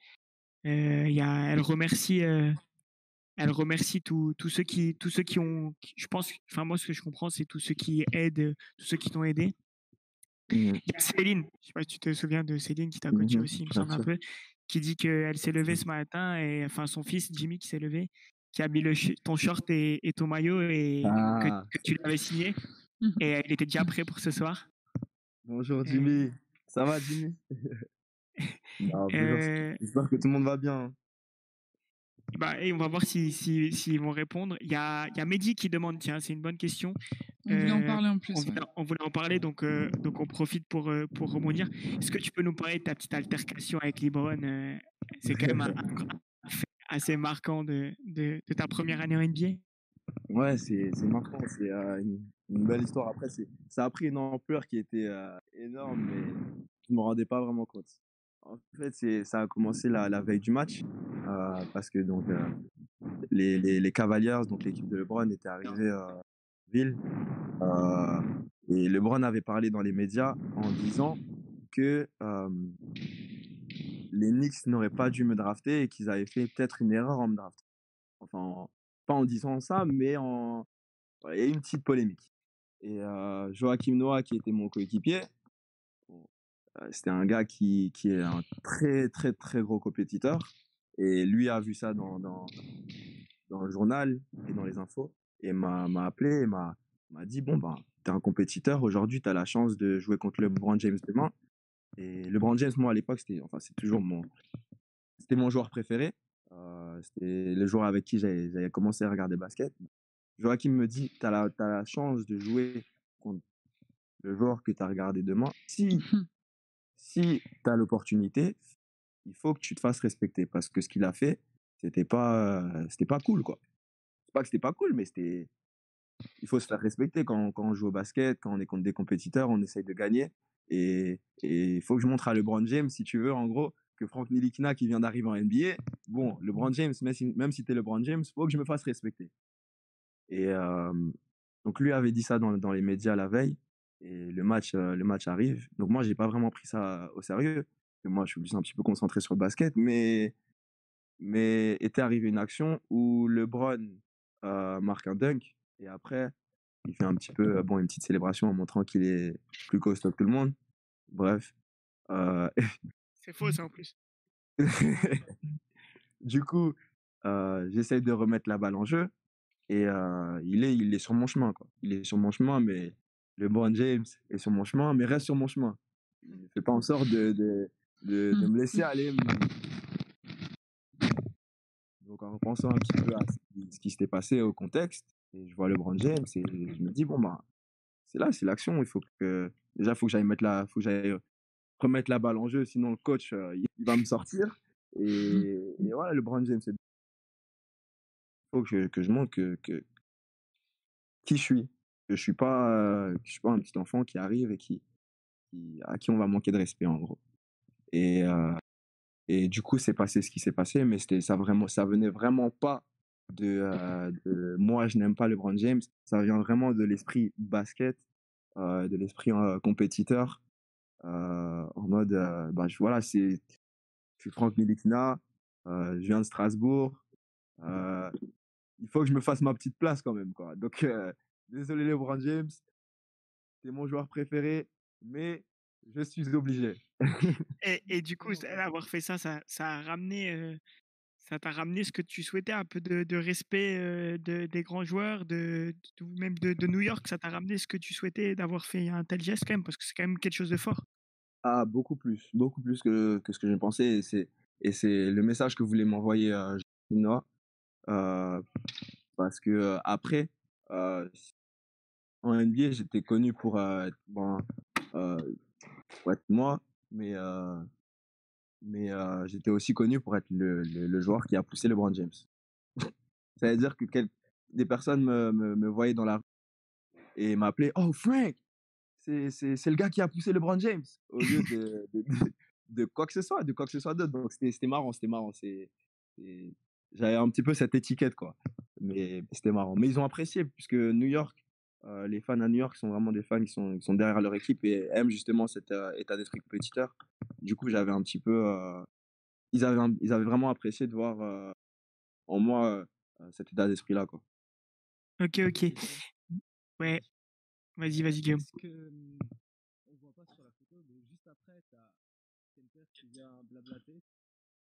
A: Elle remercie. Tous ceux qui ont, je pense, enfin moi ce que je comprends, c'est tous ceux qui aident, tous ceux qui t'ont aidé.
D: Mhm.
A: Il y a Céline, je sais pas si tu te souviens de Céline qui t'a coaché
D: Mhm.
A: aussi, il me
D: Bien
A: semble un
D: sûr.
A: peu, qui dit qu'elle s'est levée ce matin et enfin son fils Jimmy qui s'est levé, qui a mis ton short et ton maillot et
D: Ah,
A: que tu l'avais signé et il était déjà prêt pour ce soir.
D: bonjour
A: Euh,
D: Jimmy. Ça va, Jimmy? Non, bonjour.
A: euh,
D: J'espère que tout le monde va bien, hein.
A: Bah, et on va voir s'ils vont répondre. Il y a Mehdi qui demande, tiens, c'est une bonne question.
B: On voulait en parler en
A: On
B: plus, ouais.
A: voulait en parler, donc on profite pour rebondir. Est-ce que tu peux nous parler de ta petite altercation avec LeBron? C'est quand même un fait assez marquant de ta première année en NBA.
D: Ouais, c'est marquant, c'est une belle histoire. Après, ça a pris une ampleur qui était énorme, mais je me rendais pas vraiment compte. En fait, ça a commencé la veille du match, parce que donc les Cavaliers, donc l'équipe de LeBron, étaient arrivés en ville. euh, et LeBron avait parlé dans les médias en disant que les Knicks n'auraient pas dû me drafter et qu'ils avaient fait peut-être une erreur en me draftant. Enfin, pas en disant ça, mais voilà, il y a eu une petite polémique. Et Joachim Noah, qui était mon coéquipier, bon, c'était un gars qui est un très, très, très gros compétiteur. Et lui a vu ça dans le journal et dans les infos. Et m'a appelé et m'a dit, bon, ben, t'es un compétiteur. Aujourd'hui, t'as la chance de jouer contre LeBron James demain. Et LeBron James, moi, à l'époque, c'est toujours c'était mon joueur préféré. C'était le joueur avec qui j'avais commencé à regarder basket. Joachim me dit, t'as la chance de jouer contre le joueur que tu as regardé demain. Si tu as l'opportunité, il faut que tu te fasses respecter parce que ce qu'il a fait, c'était pas cool, quoi. C'est pas que c'était pas cool, mais il faut se faire respecter quand on joue au basket, quand on est contre des compétiteurs, on essaye de gagner. Et il faut que je montre à LeBron James, si tu veux, en gros, que Frank Ntilikina qui vient d'arriver en NBA, bon, LeBron James, même si tu es LeBron James, il faut que je me fasse respecter. Et donc lui avait dit ça dans les médias la veille. Et le match arrive. Donc moi, j'ai pas vraiment pris ça au sérieux. Et moi, je suis juste un petit peu concentré sur le basket. Mais était arrivée une action où LeBron marque un dunk. Et après, il fait un petit peu, bon, une petite célébration en montrant qu'il est plus costaud que tout le monde. Bref. Euh,
A: C'est faux, ça en plus.
D: du coup, j'essaye de remettre la balle en jeu. Et il est sur mon chemin, quoi. Il est sur mon chemin, mais LeBron James est sur mon chemin, mais reste sur mon chemin. Il ne fait pas en sorte de me laisser aller. Donc, en repensant un petit peu à ce qui s'était passé au contexte, et je vois LeBron James, et je me dis, bon, bah, c'est l'action. Déjà, faut que j'aille remettre la balle en jeu, sinon le coach, il va me sortir. Et voilà, LeBron James, il faut que je montre qui je suis. Que je suis pas un petit enfant qui arrive et à qui on va manquer de respect, en gros. Et, du coup, c'est passé ce qui s'est passé, mais ça venait vraiment pas de moi, je n'aime pas LeBron James. Ça vient vraiment de l'esprit basket. de l'esprit compétiteur. En mode, voilà, je suis Franck Ntilikina, je viens de Strasbourg, euh, il faut que je me fasse ma petite place quand même, quoi. Donc, désolé LeBron James, c'est mon joueur préféré, mais je suis obligé.
A: Et du coup, avoir fait ça, ça a ramené, ça t'a ramené ce que tu souhaitais, un peu de respect des grands joueurs, ou même de New York, ça t'a ramené ce que tu souhaitais d'avoir fait un tel geste quand même, parce que c'est quand même quelque chose de fort.
D: Ah, beaucoup plus que ce que j'ai pensé. Et c'est le message que voulait m'envoyer Ginoa. Parce que après, euh, en NBA, j'étais connu euh, pour être moi, mais, j'étais aussi connu pour être le joueur qui a poussé LeBron James. Ça veut dire que des personnes me voyaient dans la rue et m'appelaient Oh, Frank, c'est le gars qui a poussé LeBron James, au lieu de quoi que ce soit, d'autre. Donc c'était marrant, c'était marrant. J'avais un petit peu cette étiquette, quoi. Mais c'était marrant. Mais ils ont apprécié, puisque New York, les fans à New York sont vraiment des fans qui sont derrière leur équipe et aiment justement cet état d'esprit compétiteur. Du coup, j'avais un petit peu. Ils avaient vraiment apprécié de voir en moi cet état d'esprit-là, quoi.
A: Ok, ok.
E: Question.
A: Ouais, vas-y, Guillaume.
E: Est-ce que on voit pas sur la photo, mais juste après, t'as Kenter qui vient blablater.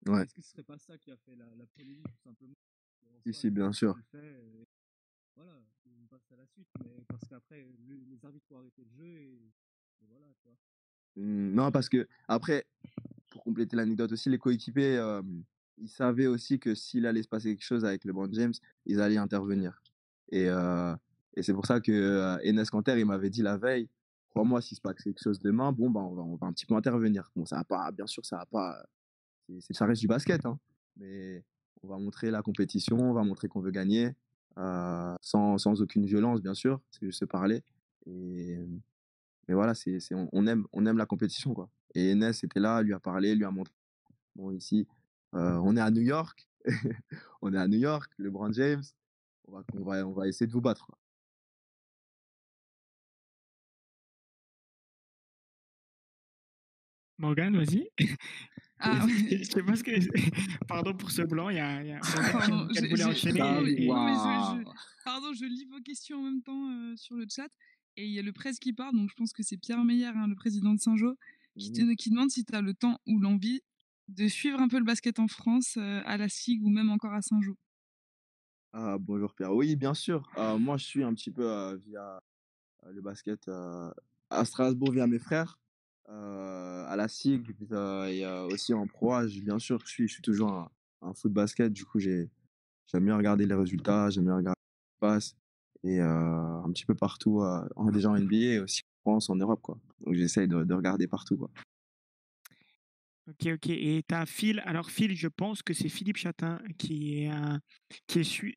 D: Ouais,
E: Est-ce que ce serait pas ça qui a fait la polémique, tout simplement? En
D: si,
E: soi,
D: si, bien sûr.
E: tu le fais, voilà, on passe à la suite, mais parce qu'après, les arbitres ont arrêté le jeu et voilà, tu vois.
D: Non, parce que, après, pour compléter l'anecdote aussi, les coéquipiers, ils savaient aussi que s'il allait se passer quelque chose avec LeBron James, ils allaient intervenir. Et, euh, et c'est pour ça que Enes Kanter, il m'avait dit la veille, crois-moi, s'il se passe quelque chose demain, bon, bah, on va un petit peu intervenir. Bon, ça va pas, bien sûr, ça va pas, ça reste du basket, hein, mais on va montrer la compétition, on va montrer qu'on veut gagner, sans aucune violence, bien sûr, c'est juste se parler. Et, mais voilà, on aime la compétition, quoi. Et Enes était là, lui a parlé, lui a montré. Bon, ici, on est à New York. On est à New York, LeBron James. On va essayer de vous battre, quoi.
A: Morgane, vas-y.
B: Ah ouais.
A: Je sais pas ce que. Pardon pour ce blanc, il y a
B: Pardon,
A: Morgane qui voulait enchaîner.
B: non, non, mais
D: Waouh.
B: pardon, je lis vos questions en même temps sur le chat. Et il y a le presse qui parle, donc je pense que c'est Pierre Meyer, hein, le président de Saint-Jean, qui demande si tu as le temps ou l'envie de suivre un peu le basket en France, à la SIG ou même encore à Saint-Jean.
D: Ah, bonjour Pierre. Oui, bien sûr. Moi, je suis un petit peu via le basket à Strasbourg via mes frères, à la SIG et aussi en Pro A. Bien sûr, je suis toujours un foot basket. Du coup, j'aime bien regarder les résultats, j'aime bien regarder ce qui se passe. Et un petit peu partout, déjà en NBA et aussi en France, en Europe, quoi. Donc j'essaye de regarder partout, quoi.
A: Ok, ok. Et t'as Phil. Alors Phil, je pense que c'est Philippe Chatin qui est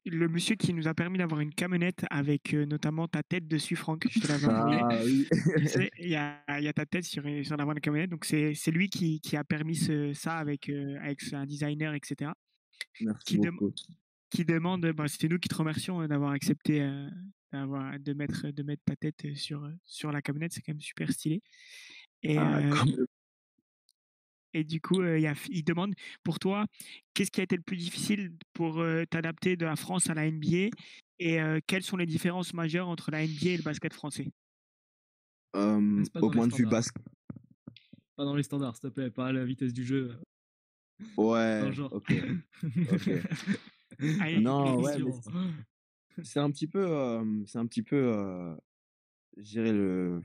A: le monsieur qui nous a permis d'avoir une camionnette avec notamment ta tête dessus, Franck. Je te l'avais envoyé.
D: Ah oui.
A: Tu sais, il y a ta tête sur l'avant de la camionnette. Donc c'est lui qui a permis ça avec un designer, etc.
D: Merci
A: Qui, dem-
D: beaucoup.
A: qui demande. Bah, c'était nous qui te remercions d'avoir accepté de mettre ta tête sur la camionnette. C'est quand même super stylé. Et,
D: Ah,
A: euh,
D: comme
A: Et du coup, il demande pour toi, qu'est-ce qui a été le plus difficile pour t'adapter de la France à la NBA et quelles sont les différences majeures entre la NBA et le basket français?
E: Reste pas
D: au
E: dans les
D: point de vue
E: standards.
D: basket.
E: Pas dans les standards, s'il te plaît, pas à la vitesse du jeu. Dans le
D: Ouais,
E: genre.
D: ok, ok.
A: Allez,
D: Non, ouais, mais
E: Question.
D: c'est un petit peu, je dirais le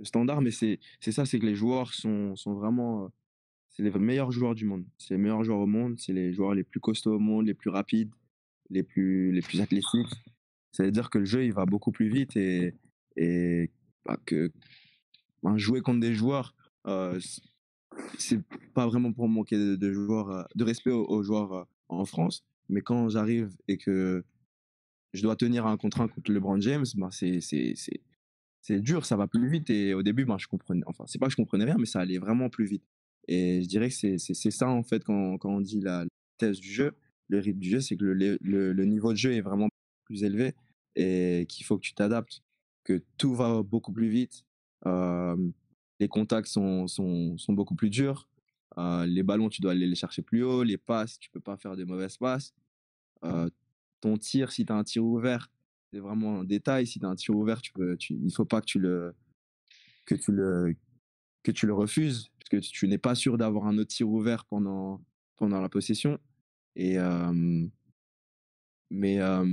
D: standard, mais c'est ça, c'est que les joueurs sont vraiment, c'est les meilleurs joueurs du monde. C'est les meilleurs joueurs au monde, c'est les joueurs les plus costauds au monde, les plus rapides, les plus athlétiques. Ça veut dire que le jeu, il va beaucoup plus vite et que jouer contre des joueurs, c'est pas vraiment pour manquer de joueurs, de respect aux joueurs en France. Mais quand j'arrive et que je dois tenir un contre un contre LeBron James, ben c'est dur, ça va plus vite. Et au début, ben, je comprenais, enfin, c'est pas que je comprenais rien, mais ça allait vraiment plus vite. Et je dirais que c'est ça, en fait, quand on dit la vitesse du jeu, le rythme du jeu, c'est que le niveau de jeu est vraiment plus élevé et qu'il faut que tu t'adaptes. que tout va beaucoup plus vite. Les contacts sont beaucoup plus durs. Les ballons, tu dois aller les chercher plus haut. Les passes, tu peux pas faire de mauvaises passes. Ton tir, si tu as un tir ouvert, c'est vraiment un détail. Si tu as un tir ouvert, il faut pas que tu le refuses, parce que tu n'es pas sûr d'avoir un autre tir ouvert pendant la possession. Et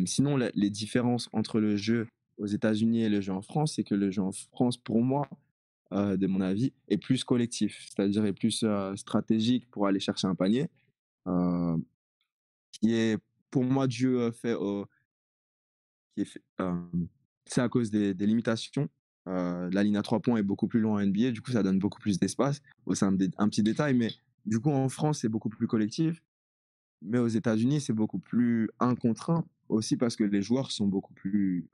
D: sinon, les différences entre le jeu aux États-Unis et le jeu en France, c'est que le jeu en France, pour moi, de mon avis, est plus collectif, c'est-à-dire est plus stratégique pour aller chercher un panier, qui est pour moi du jeu fait qui est fait, c'est à cause des limitations. La ligne à 3 points est beaucoup plus longue en NBA, du coup ça donne beaucoup plus d'espace. C'est un petit détail, mais du coup en France c'est beaucoup plus collectif, mais aux États-Unis c'est beaucoup plus un contre un aussi parce que les joueurs sont beaucoup plus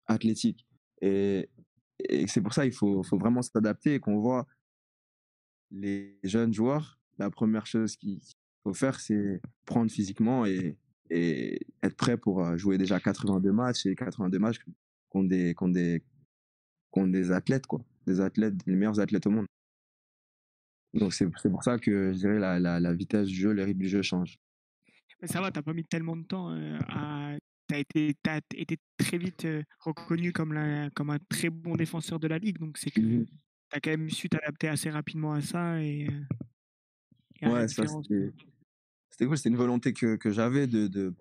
D: athlétiques. Et c'est pour ça qu'il faut vraiment s'adapter et qu'on voit les jeunes joueurs, la première chose qu'il faut faire, c'est prendre physiquement et être prêt pour jouer déjà 82 matchs et 82 matchs contre des athlètes, quoi. Des athlètes, les meilleurs athlètes au monde. Donc c'est pour ça que je dirais la vitesse du jeu, le rythme du jeu change.
A: Mais ça va, t'as pas mis tellement de temps t'as été très vite reconnu comme un très bon défenseur de la ligue, donc c'est que t'as quand même su t'adapter assez rapidement à ça et à la
D: Ouais, ça
A: différence.
D: c'était cool, c'était une volonté que j'avais de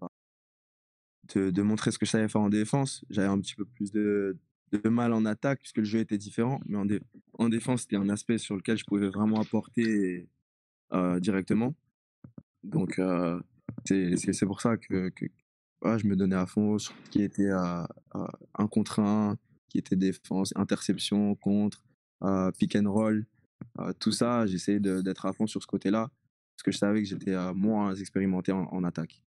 D: montrer ce que je savais faire en défense. J'avais un petit peu plus de mal en attaque puisque le jeu était différent, mais en défense, c'était un aspect sur lequel je pouvais vraiment apporter directement. Donc, c'est pour ça que je me donnais à fond sur ce qui était un contre un, qui était défense, interception, contre, pick and roll. Tout ça, j'essayais d'être à fond sur ce côté-là parce que je savais que j'étais moins expérimenté en attaque.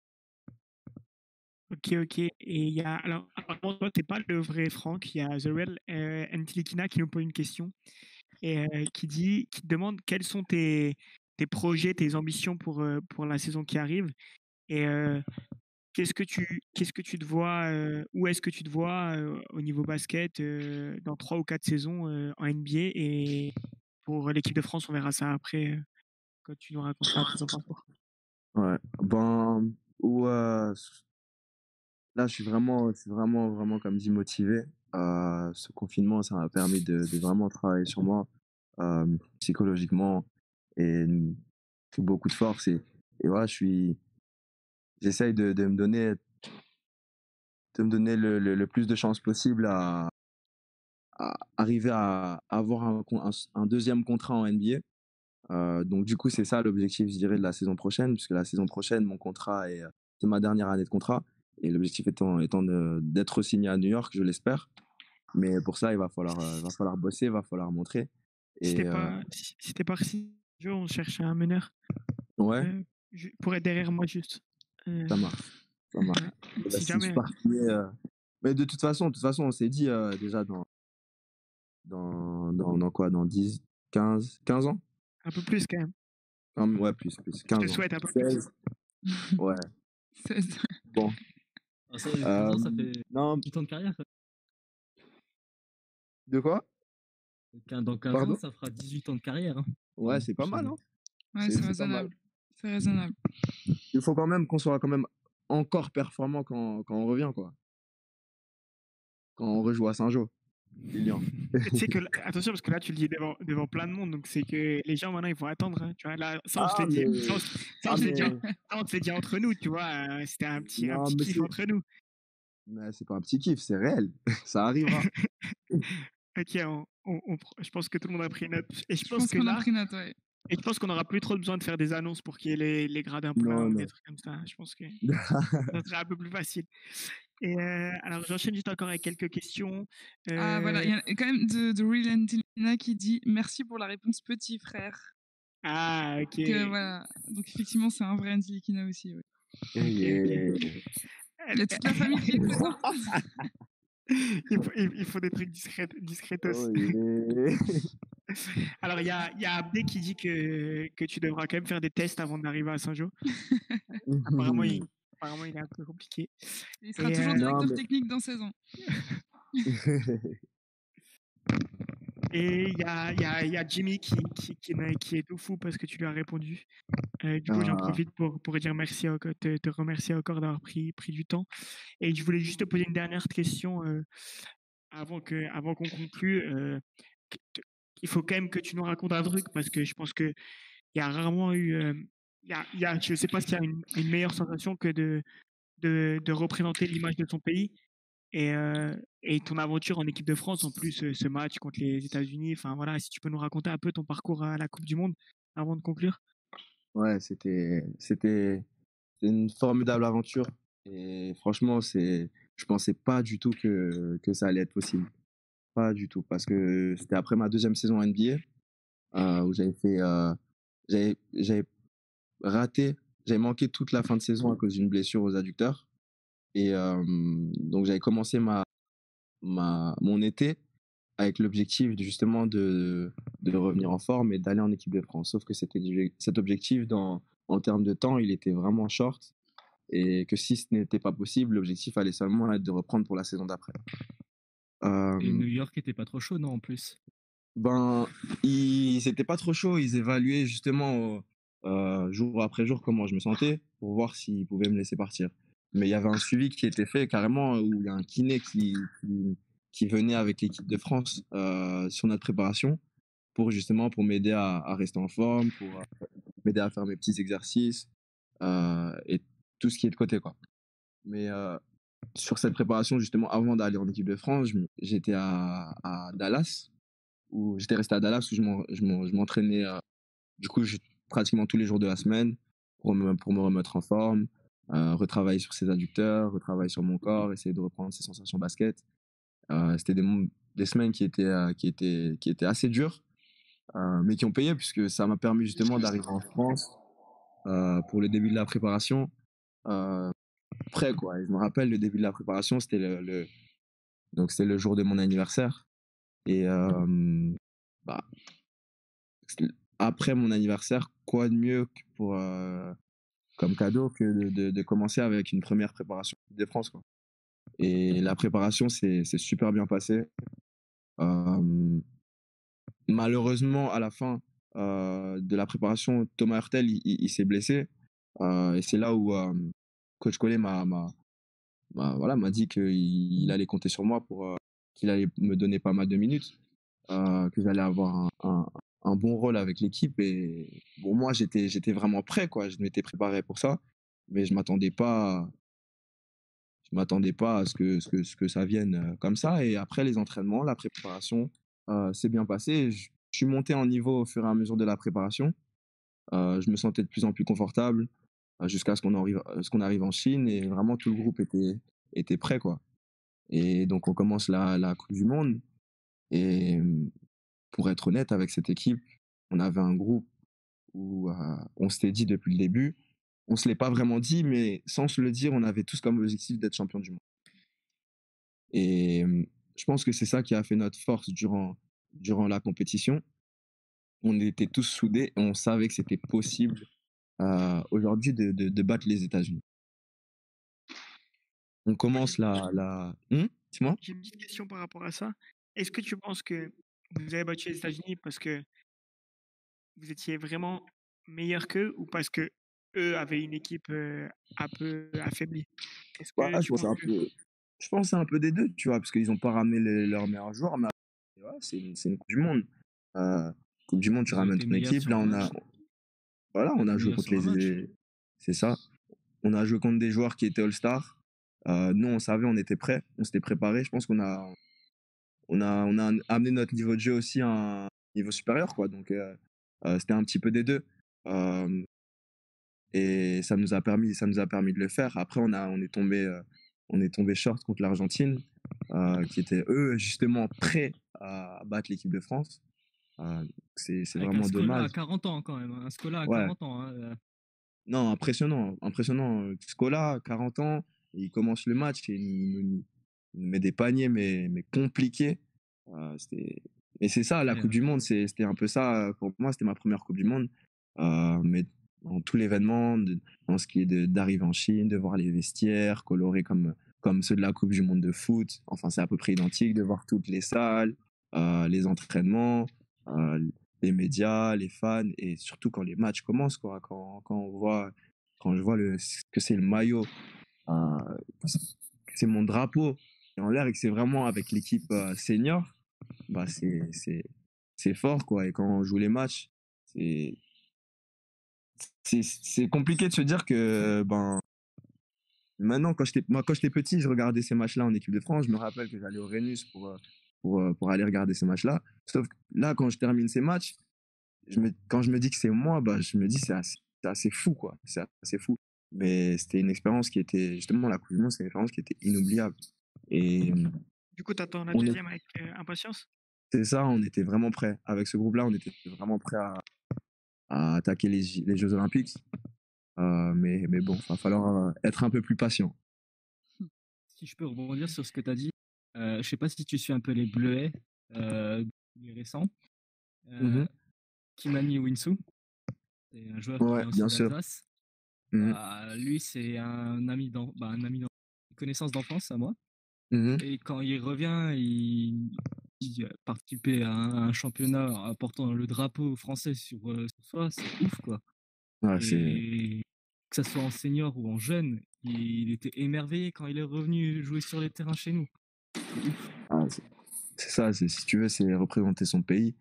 A: Ok. Et il y a, alors, apparemment, toi, t'es pas le vrai Franck. Il y a The Real Antilikina qui nous pose une question et qui te demande quels sont tes projets, tes ambitions pour la saison qui arrive et qu'est-ce que tu te vois, où est-ce que tu te vois au niveau basket dans 3 ou 4 saisons en NBA et pour l'équipe de France, on verra ça après quand tu nous raconteras ton parcours.
D: Ouais, là, je suis vraiment, comme dit, motivé. Ce confinement, ça m'a permis de vraiment travailler sur moi psychologiquement et beaucoup de force. Et voilà, j'essaye de me donner le plus de chances possible à arriver à avoir un deuxième contrat en NBA. Donc, du coup, c'est ça l'objectif, je dirais, de la saison prochaine, puisque la saison prochaine, mon contrat c'est ma dernière année de contrat. Et l'objectif étant d'être signé à New York, je l'espère. Mais pour ça, il va falloir bosser, il va falloir montrer.
A: Si t'es pas si on cherche un meneur.
D: Ouais.
A: Pour être derrière moi juste.
D: Ça marche.
A: Si jamais.
D: Mais de toute façon, on s'est dit déjà dans quoi, dans 10, 15 ans?
A: Un peu plus quand même.
D: Ouais, plus, 15 ans.
A: Je te souhaite un peu
D: 16.
A: Plus.
D: Ouais.
B: 16.
D: Bon.
E: Ça fait 8 ans de carrière.
D: De quoi?
E: Dans 15 ans, ça fera 18 ans de carrière. Hein.
D: Ouais, c'est pas mal, hein.
B: Ouais, c'est raisonnable. C'est raisonnable.
D: Il faut quand même qu'on soit quand même encore performant quand on revient, quoi. Quand on rejoue à Saint-Jean. Lilian.
A: Tu sais que, attention, parce que là, tu le dis devant plein de monde, donc c'est que les gens maintenant ils vont attendre. Hein, tu vois, là, ça, on se l'est dit entre nous, tu vois. C'était un petit kiff entre nous.
D: Mais c'est pas un petit kiff, c'est réel. Ça arrivera.
A: Ok, je pense que tout le monde a pris note. Et je pense
B: qu'on a pris note, ouais.
A: Et je pense qu'on n'aura plus trop besoin de faire des annonces pour qu'il y ait les gradins plats ou des trucs comme ça. Je pense que ça serait un peu plus facile. Et alors, j'enchaîne juste encore avec quelques questions.
B: Voilà, il y a quand même The Real Antilina qui dit « Merci pour la réponse, petit frère ».
A: Ah, ok.
B: Voilà. Donc, effectivement, c'est un vrai Antilikina aussi. Ouais.
A: Okay.
B: Il y a toute la famille qui écoute.
A: Il faut des trucs discretos. Oh, yeah. Alors, il y a Abdé qui dit que tu devras quand même faire des tests avant d'arriver à Saint-Jean. Apparemment, il est un peu compliqué.
B: Il sera toujours directeur technique dans 16 ans.
A: Et il y a Jimmy qui est tout fou parce que tu lui as répondu. Du coup, j'en
D: Ah,
A: profite pour dire merci, te remercier encore d'avoir pris du temps. Et je voulais juste te poser une dernière question avant qu'on conclue. Il faut quand même que tu nous racontes un truc parce que je pense qu'il y a rarement eu. Je ne sais pas s'il y a une meilleure sensation que de représenter l'image de son pays. Et ton aventure en équipe de France, en plus, ce match contre les États-Unis, enfin voilà, si tu peux nous raconter un peu ton parcours à la Coupe du Monde avant de conclure.
D: ouais, c'était une formidable aventure. Et franchement, je pensais pas du tout que ça allait être possible. Pas du tout. Parce que c'était après ma deuxième saison NBA, où j'avais raté, j'avais manqué toute la fin de saison à cause d'une blessure aux adducteurs. Et donc, j'avais commencé mon été avec l'objectif justement de revenir en forme et d'aller en équipe de France. Sauf que cet objectif, en termes de temps, il était vraiment short. Et que si ce n'était pas possible, l'objectif allait seulement être de reprendre pour la saison d'après.
E: Et New
D: Euh,
E: York était pas trop chaud, non, en plus.
D: ben, c'était pas trop chaud. Ils évaluaient justement jour après jour comment je me sentais pour voir s'ils pouvaient me laisser partir. Mais il y avait un suivi qui était fait carrément où il y a un kiné qui venait avec l'équipe de France sur notre préparation pour m'aider à rester en forme, pour m'aider à faire mes petits exercices et tout ce qui est de côté, quoi. Mais sur cette préparation, justement, avant d'aller en équipe de France, j'étais à Dallas, où j'étais resté à Dallas, où je m'entraînais du coup pratiquement tous les jours de la semaine pour me remettre en forme, retravailler sur ses adducteurs, retravailler sur mon corps, essayer de reprendre ses sensations basket. C'était des semaines qui étaient assez dures, mais qui ont payé, puisque ça m'a permis justement d'arriver en France pour le début de la préparation. Euh, Prêt, quoi. Et je me rappelle, le début de la préparation, donc c'était le jour de mon anniversaire. Et bah, après mon anniversaire, quoi de mieux comme cadeau que de commencer avec une première préparation de France, quoi. Et la préparation, c'est super bien passé. Euh, Malheureusement, à la fin de la préparation, Thomas Hurtel, il s'est blessé. Et c'est là où Coach Collet voilà, m'a dit qu'il allait compter sur moi qu'il allait me donner pas mal de minutes, que j'allais avoir un bon rôle avec l'équipe. Et bon, moi, j'étais vraiment prêt, quoi. Je m'étais préparé pour ça, mais je m'attendais pas à ce que ça vienne comme ça. Et après les entraînements, la préparation s'est bien passée. Je suis monté en niveau au fur et à mesure de la préparation. Je me sentais de plus en plus confortable jusqu'à ce qu'on arrive en Chine, et vraiment tout le groupe était prêt, quoi. Et donc on commence la Coupe du Monde. Et pour être honnête, avec cette équipe, on avait un groupe où on s'était dit depuis le début, on se l'est pas vraiment dit, mais sans se le dire, on avait tous comme objectif d'être champion du monde. Et je pense que c'est ça qui a fait notre force durant la compétition. On était tous soudés et on savait que c'était possible aujourd'hui de battre les États-Unis. On
A: Moi,
D: commence Dis-moi.
A: j'ai une petite question par rapport à ça. Est-ce que tu penses que vous avez battu les États-Unis parce que vous étiez vraiment meilleur qu'eux ou parce que eux avaient une équipe un peu affaiblie? Est-ce
D: Bah,
A: que
D: je
A: tu
D: pense
A: penses
D: un
A: que
D: peu, je pense que c'est un peu des deux, tu vois, parce qu'ils n'ont pas ramené leurs meilleurs joueurs, mais ouais, c'est une Coupe du Monde. Coupe du Monde, tu
E: Ils ont
D: ramènes
E: été
D: ton
E: meilleurs
D: équipe.
E: sur
D: Là,
E: un match.
D: voilà, on a joué
E: Meilleurs
D: contre
E: sur un match.
D: c'est ça. On a joué contre des joueurs qui étaient All-Star. Nous, on savait, on était prêts, on s'était préparés. Je pense qu'on a amené notre niveau de jeu aussi à un niveau supérieur, quoi. Donc, c'était un petit peu des deux. Euh, et ça nous a permis de le faire. Après, on est tombé short contre l'Argentine, qui étaient eux justement prêts à battre l'équipe de France. C'est
E: Avec un
D: vraiment
E: Scola
D: dommage.
E: à 40 ans, quand même. Un Scola à
D: Ouais,
E: 40 ans. Hein.
D: non, impressionnant, impressionnant. Scola, 40 ans, il commence le match et il nous met des paniers, mais compliqués. Mais c'est ça, la
E: Après,
D: Coupe du Monde, c'était un peu ça. Pour moi, c'était ma première Coupe du Monde. Mais dans tout l'événement, dans ce qui est d'arriver en Chine, de voir les vestiaires colorés comme ceux de la Coupe du monde de foot. Enfin, c'est à peu près identique de voir toutes les salles, les entraînements, euh, les médias, les fans, et surtout quand les matchs commencent, quoi, quand je vois que c'est le maillot, euh, que c'est mon drapeau qui est en l'air et que c'est vraiment avec l'équipe senior, bah c'est fort, quoi. Et quand on joue les matchs, c'est c'est compliqué de se dire que ben maintenant, quand j'étais petit, je regardais ces matchs-là en équipe de France. Je me rappelle que j'allais au Rhenus pour aller regarder ces matchs-là. Sauf que là, quand je termine ces matchs, quand je me dis que c'est moi, bah, je me dis c'est assez fou, quoi. C'est assez fou. Mais c'était une expérience qui était, justement, la Coupe du Monde, c'est une expérience qui était inoubliable. Et
A: Du coup, t'attends la
D: on est,
A: deuxième avec impatience?
D: c'est ça, on était vraiment prêts. Avec ce groupe-là, on était vraiment prêts à attaquer les Jeux Olympiques. Mais bon, il va falloir être un peu plus patient.
E: Si je peux rebondir sur ce que tu as dit, je sais pas si tu suis un peu les Bleuets, les récents.
D: Mhm.
E: Kimani Winsu, c'est un joueur qui
D: Ouais,
E: vient aussi
D: bien sûr.
E: d'Alsace.
D: Mhm.
E: Lui, c'est un ami une connaissance d'enfance à moi.
D: Mhm.
E: Et quand il revient, il participait à un championnat apportant le drapeau français sur soi, c'est ouf, quoi.
D: Ouais,
E: Et que ça soit en senior ou en jeune, il était émerveillé quand il est revenu jouer sur les terrains chez nous. C'est ouf.
D: ah, c'est ça, si tu veux, c'est représenter son pays.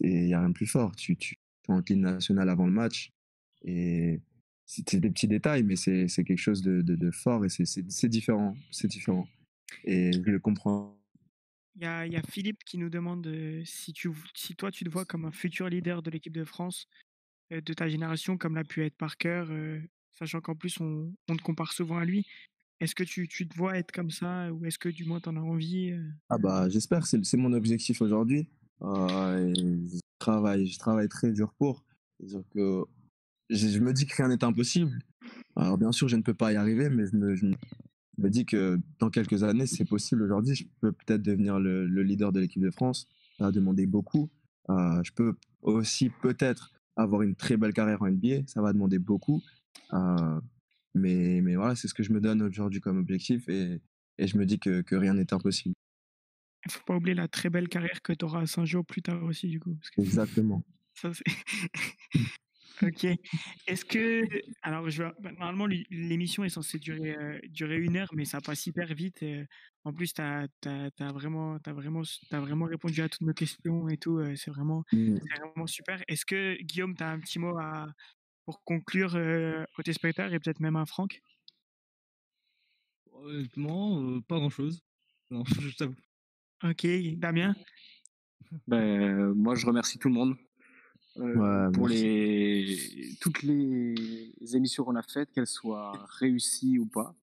D: Il n'y a rien de plus fort. Tu es en clin national avant le match et c'est des petits détails, mais c'est quelque chose de fort et c'est différent. C'est différent. Et je le comprends.
A: Il y a Philippe qui nous demande si toi tu te vois comme un futur leader de l'équipe de France, de ta génération, comme l'a pu être Parker, sachant qu'en plus on te compare souvent à lui. Est-ce que tu te vois être comme ça ou est-ce que du moins tu en as envie?
D: Ah bah, j'espère, c'est mon objectif aujourd'hui. Et je travaille très dur pour. C'est-à-dire que je me dis que rien n'est impossible. Alors bien sûr, je ne peux pas y arriver, mais je me dis que dans quelques années, c'est possible. Aujourd'hui, je peux peut-être devenir le leader de l'équipe de France. Ça va demander beaucoup. Je peux aussi peut-être avoir une très belle carrière en NBA. Ça va demander beaucoup. Euh, mais voilà, c'est ce que je me donne aujourd'hui comme objectif et je me dis que rien n'est impossible.
A: Il faut pas oublier la très belle carrière que tu auras à Saint-Jean plus tard aussi du coup, parce que
D: Exactement.
A: ça c'est OK. Est-ce que alors normalement l'émission est censée durer 1 heure, mais ça passe hyper vite, en plus t'as vraiment répondu à toutes nos questions et tout,
D: Mm.
A: c'est vraiment super. Est-ce que Guillaume, tu as un petit mot pour conclure, aux téléspectateurs et peut-être même à Franck?
E: Honnêtement, pas grand-chose. Non, je t'avoue.
A: OK, Damien?
C: Moi, je remercie tout le monde
D: Ouais,
C: pour
D: merci.
C: toutes les émissions qu'on a faites, qu'elles soient réussies ou pas.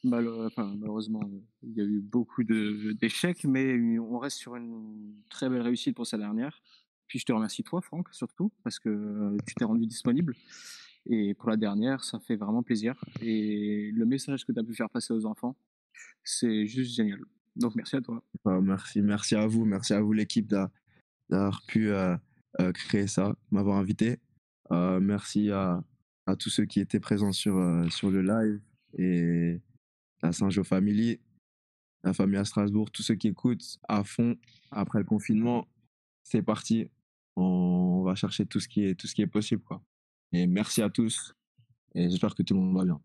C: Malheureusement, il y a eu beaucoup d'échecs, mais on reste sur une très belle réussite pour cette dernière. Puis je te remercie toi, Franck, surtout, parce que tu t'es rendu disponible. Et pour la dernière, ça fait vraiment plaisir. Et le message que tu as pu faire passer aux enfants, c'est juste génial. Donc merci à toi.
D: Merci à vous l'équipe d'avoir pu créer ça, m'avoir invité. Merci à tous ceux qui étaient présents sur le live et la Saint-Jean Family, la famille à Strasbourg, tous ceux qui écoutent à fond après le confinement. C'est parti, on va chercher tout ce qui est possible, quoi. Et merci à tous et j'espère que tout le monde va bien.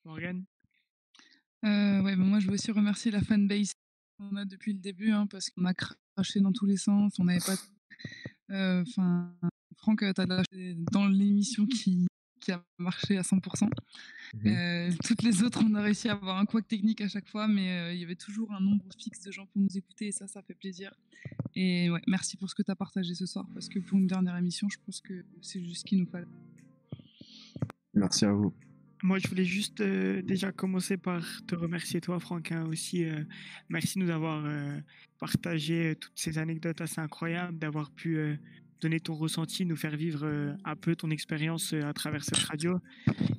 A: Morgane?
B: Ouais, moi, je veux aussi remercier la fanbase qu'on a depuis le début, hein, parce qu'on a craché dans tous les sens, on n'avait pas enfin, Franck, tu as lâché dans l'émission qui a marché à 100 toutes les autres, on a réussi à avoir un couac technique à chaque fois, mais il y avait toujours un nombre fixe de gens pour nous écouter et ça fait plaisir. Et ouais, merci pour ce que tu as partagé ce soir, parce que pour une dernière émission, je pense que c'est juste ce qu'il nous fallait.
D: Merci à vous.
A: Moi, je voulais juste déjà commencer par te remercier toi, Franck, hein, aussi. Merci de nous avoir partagé toutes ces anecdotes assez incroyables, d'avoir pu donner ton ressenti, nous faire vivre un peu ton expérience à travers cette radio.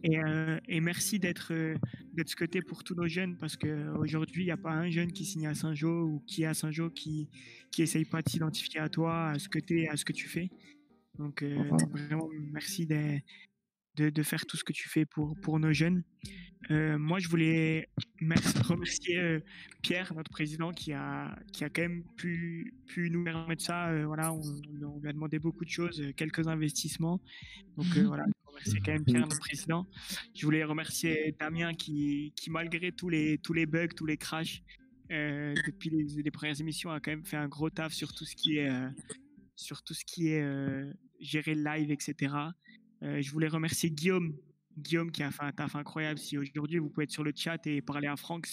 A: Et merci d'être ce que t'es pour tous nos jeunes, parce qu'aujourd'hui, il n'y a pas un jeune qui signe à Saint-Jean ou qui est à Saint-Jean qui essaye pas de s'identifier à toi, à ce que t'es, à ce que tu fais. Donc, vraiment, merci de faire tout ce que tu fais pour nos jeunes. Moi, je voulais remercier Pierre, notre président, qui a quand même pu nous permettre ça. Voilà, on lui a demandé beaucoup de choses, quelques investissements. Donc voilà, je remercie quand même Pierre, notre président. Je voulais remercier Damien qui malgré tous les bugs, tous les crashs, depuis les premières émissions, a quand même fait un gros taf sur tout ce qui est gérer le live, etc. Je voulais remercier Guillaume qui a fait un taf incroyable. Si aujourd'hui vous pouvez être sur le chat et parler à Franck,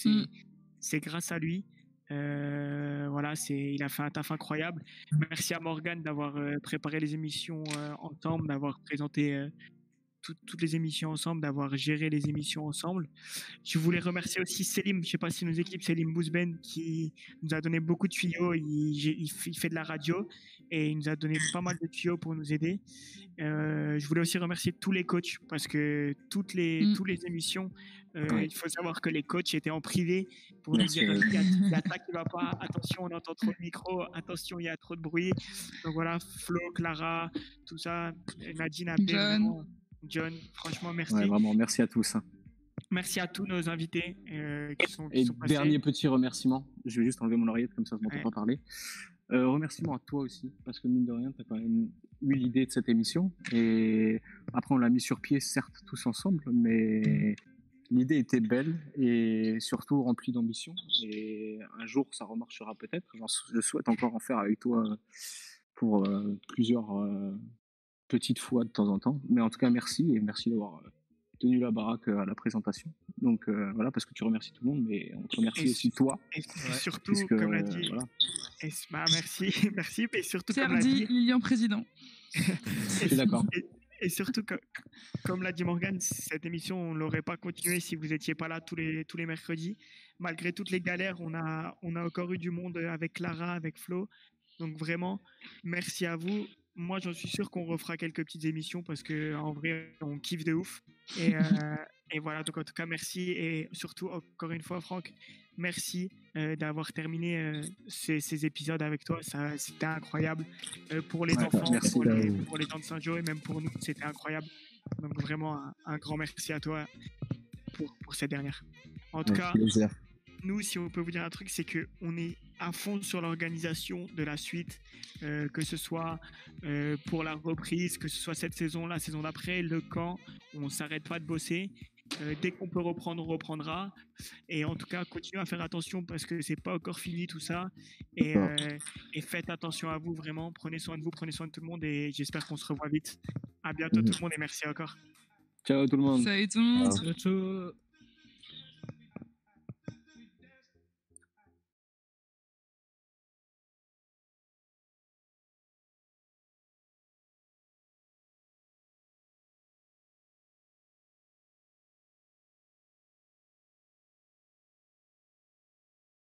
A: c'est grâce à lui. Voilà, il a fait un taf incroyable. Merci à Morgane d'avoir préparé les émissions ensemble, d'avoir présenté toutes les émissions ensemble, d'avoir géré les émissions ensemble. Je voulais remercier aussi Selim, je ne sais pas si nos équipes, Selim Bouzben, qui nous a donné beaucoup de tuyaux. Il fait de la radio et il nous a donné pas mal de tuyaux pour nous aider. Je voulais aussi remercier tous les coachs parce que toutes les émissions, il faut savoir que les coachs étaient en privé pour nous dire il y a ça qui ne va pas, attention, on entend trop de micro, attention, il y a trop de bruit. Donc voilà, Flo, Clara, tout ça, Nadine, Abdel, John, franchement, merci.
C: Ouais, vraiment, merci à tous.
A: Merci à tous nos invités qui sont passés.
C: Dernier petit remerciement, je vais juste enlever mon oreillette, comme ça je ne m'entends pas parler. Remerciement à toi aussi, parce que mine de rien, tu as quand même eu l'idée de cette émission. Et après, on l'a mis sur pied, certes, tous ensemble, mais l'idée était belle et surtout remplie d'ambition. Et un jour, ça remarchera peut-être. Je souhaite encore en faire avec toi pour plusieurs petites fois de temps en temps. Mais en tout cas, merci, et merci d'avoir tenu la baraque à la présentation. Donc voilà, parce que tu remercies tout le monde, mais on te remercie aussi toi.
A: Et surtout, comme l'a dit,
C: voilà.
A: merci, et surtout
B: Pierre
A: comme l'a dit
B: Lilian président.
C: Je suis d'accord.
A: Et surtout, comme l'a dit Morgane, cette émission, on ne l'aurait pas continuée si vous n'étiez pas là tous les mercredis. Malgré toutes les galères, on a encore eu du monde avec Clara, avec Flo. Donc vraiment, merci à vous. Moi, j'en suis sûr qu'on refera quelques petites émissions parce qu'en vrai, on kiffe de ouf. Et voilà, donc en tout cas, merci. Et surtout, encore une fois, Franck, merci d'avoir terminé ces épisodes avec toi. C'était incroyable pour les enfants, pour les gens de Saint-Jo et même pour nous, c'était incroyable. Donc vraiment, un grand merci à toi pour cette dernière. En tout cas, nous, si on peut vous dire un truc, c'est qu'on est à fond sur l'organisation de la suite, que ce soit pour la reprise, que ce soit cette saison, la saison d'après, le camp, on ne s'arrête pas de bosser. Dès qu'on peut reprendre, on reprendra. Et en tout cas, continuez à faire attention parce que c'est pas encore fini tout ça. Et faites attention à vous vraiment. Prenez soin de vous, prenez soin de tout le monde et j'espère qu'on se revoit vite. À bientôt tout le monde et merci encore.
C: Ciao tout le monde.
B: Salut tout le monde.
E: Ciao.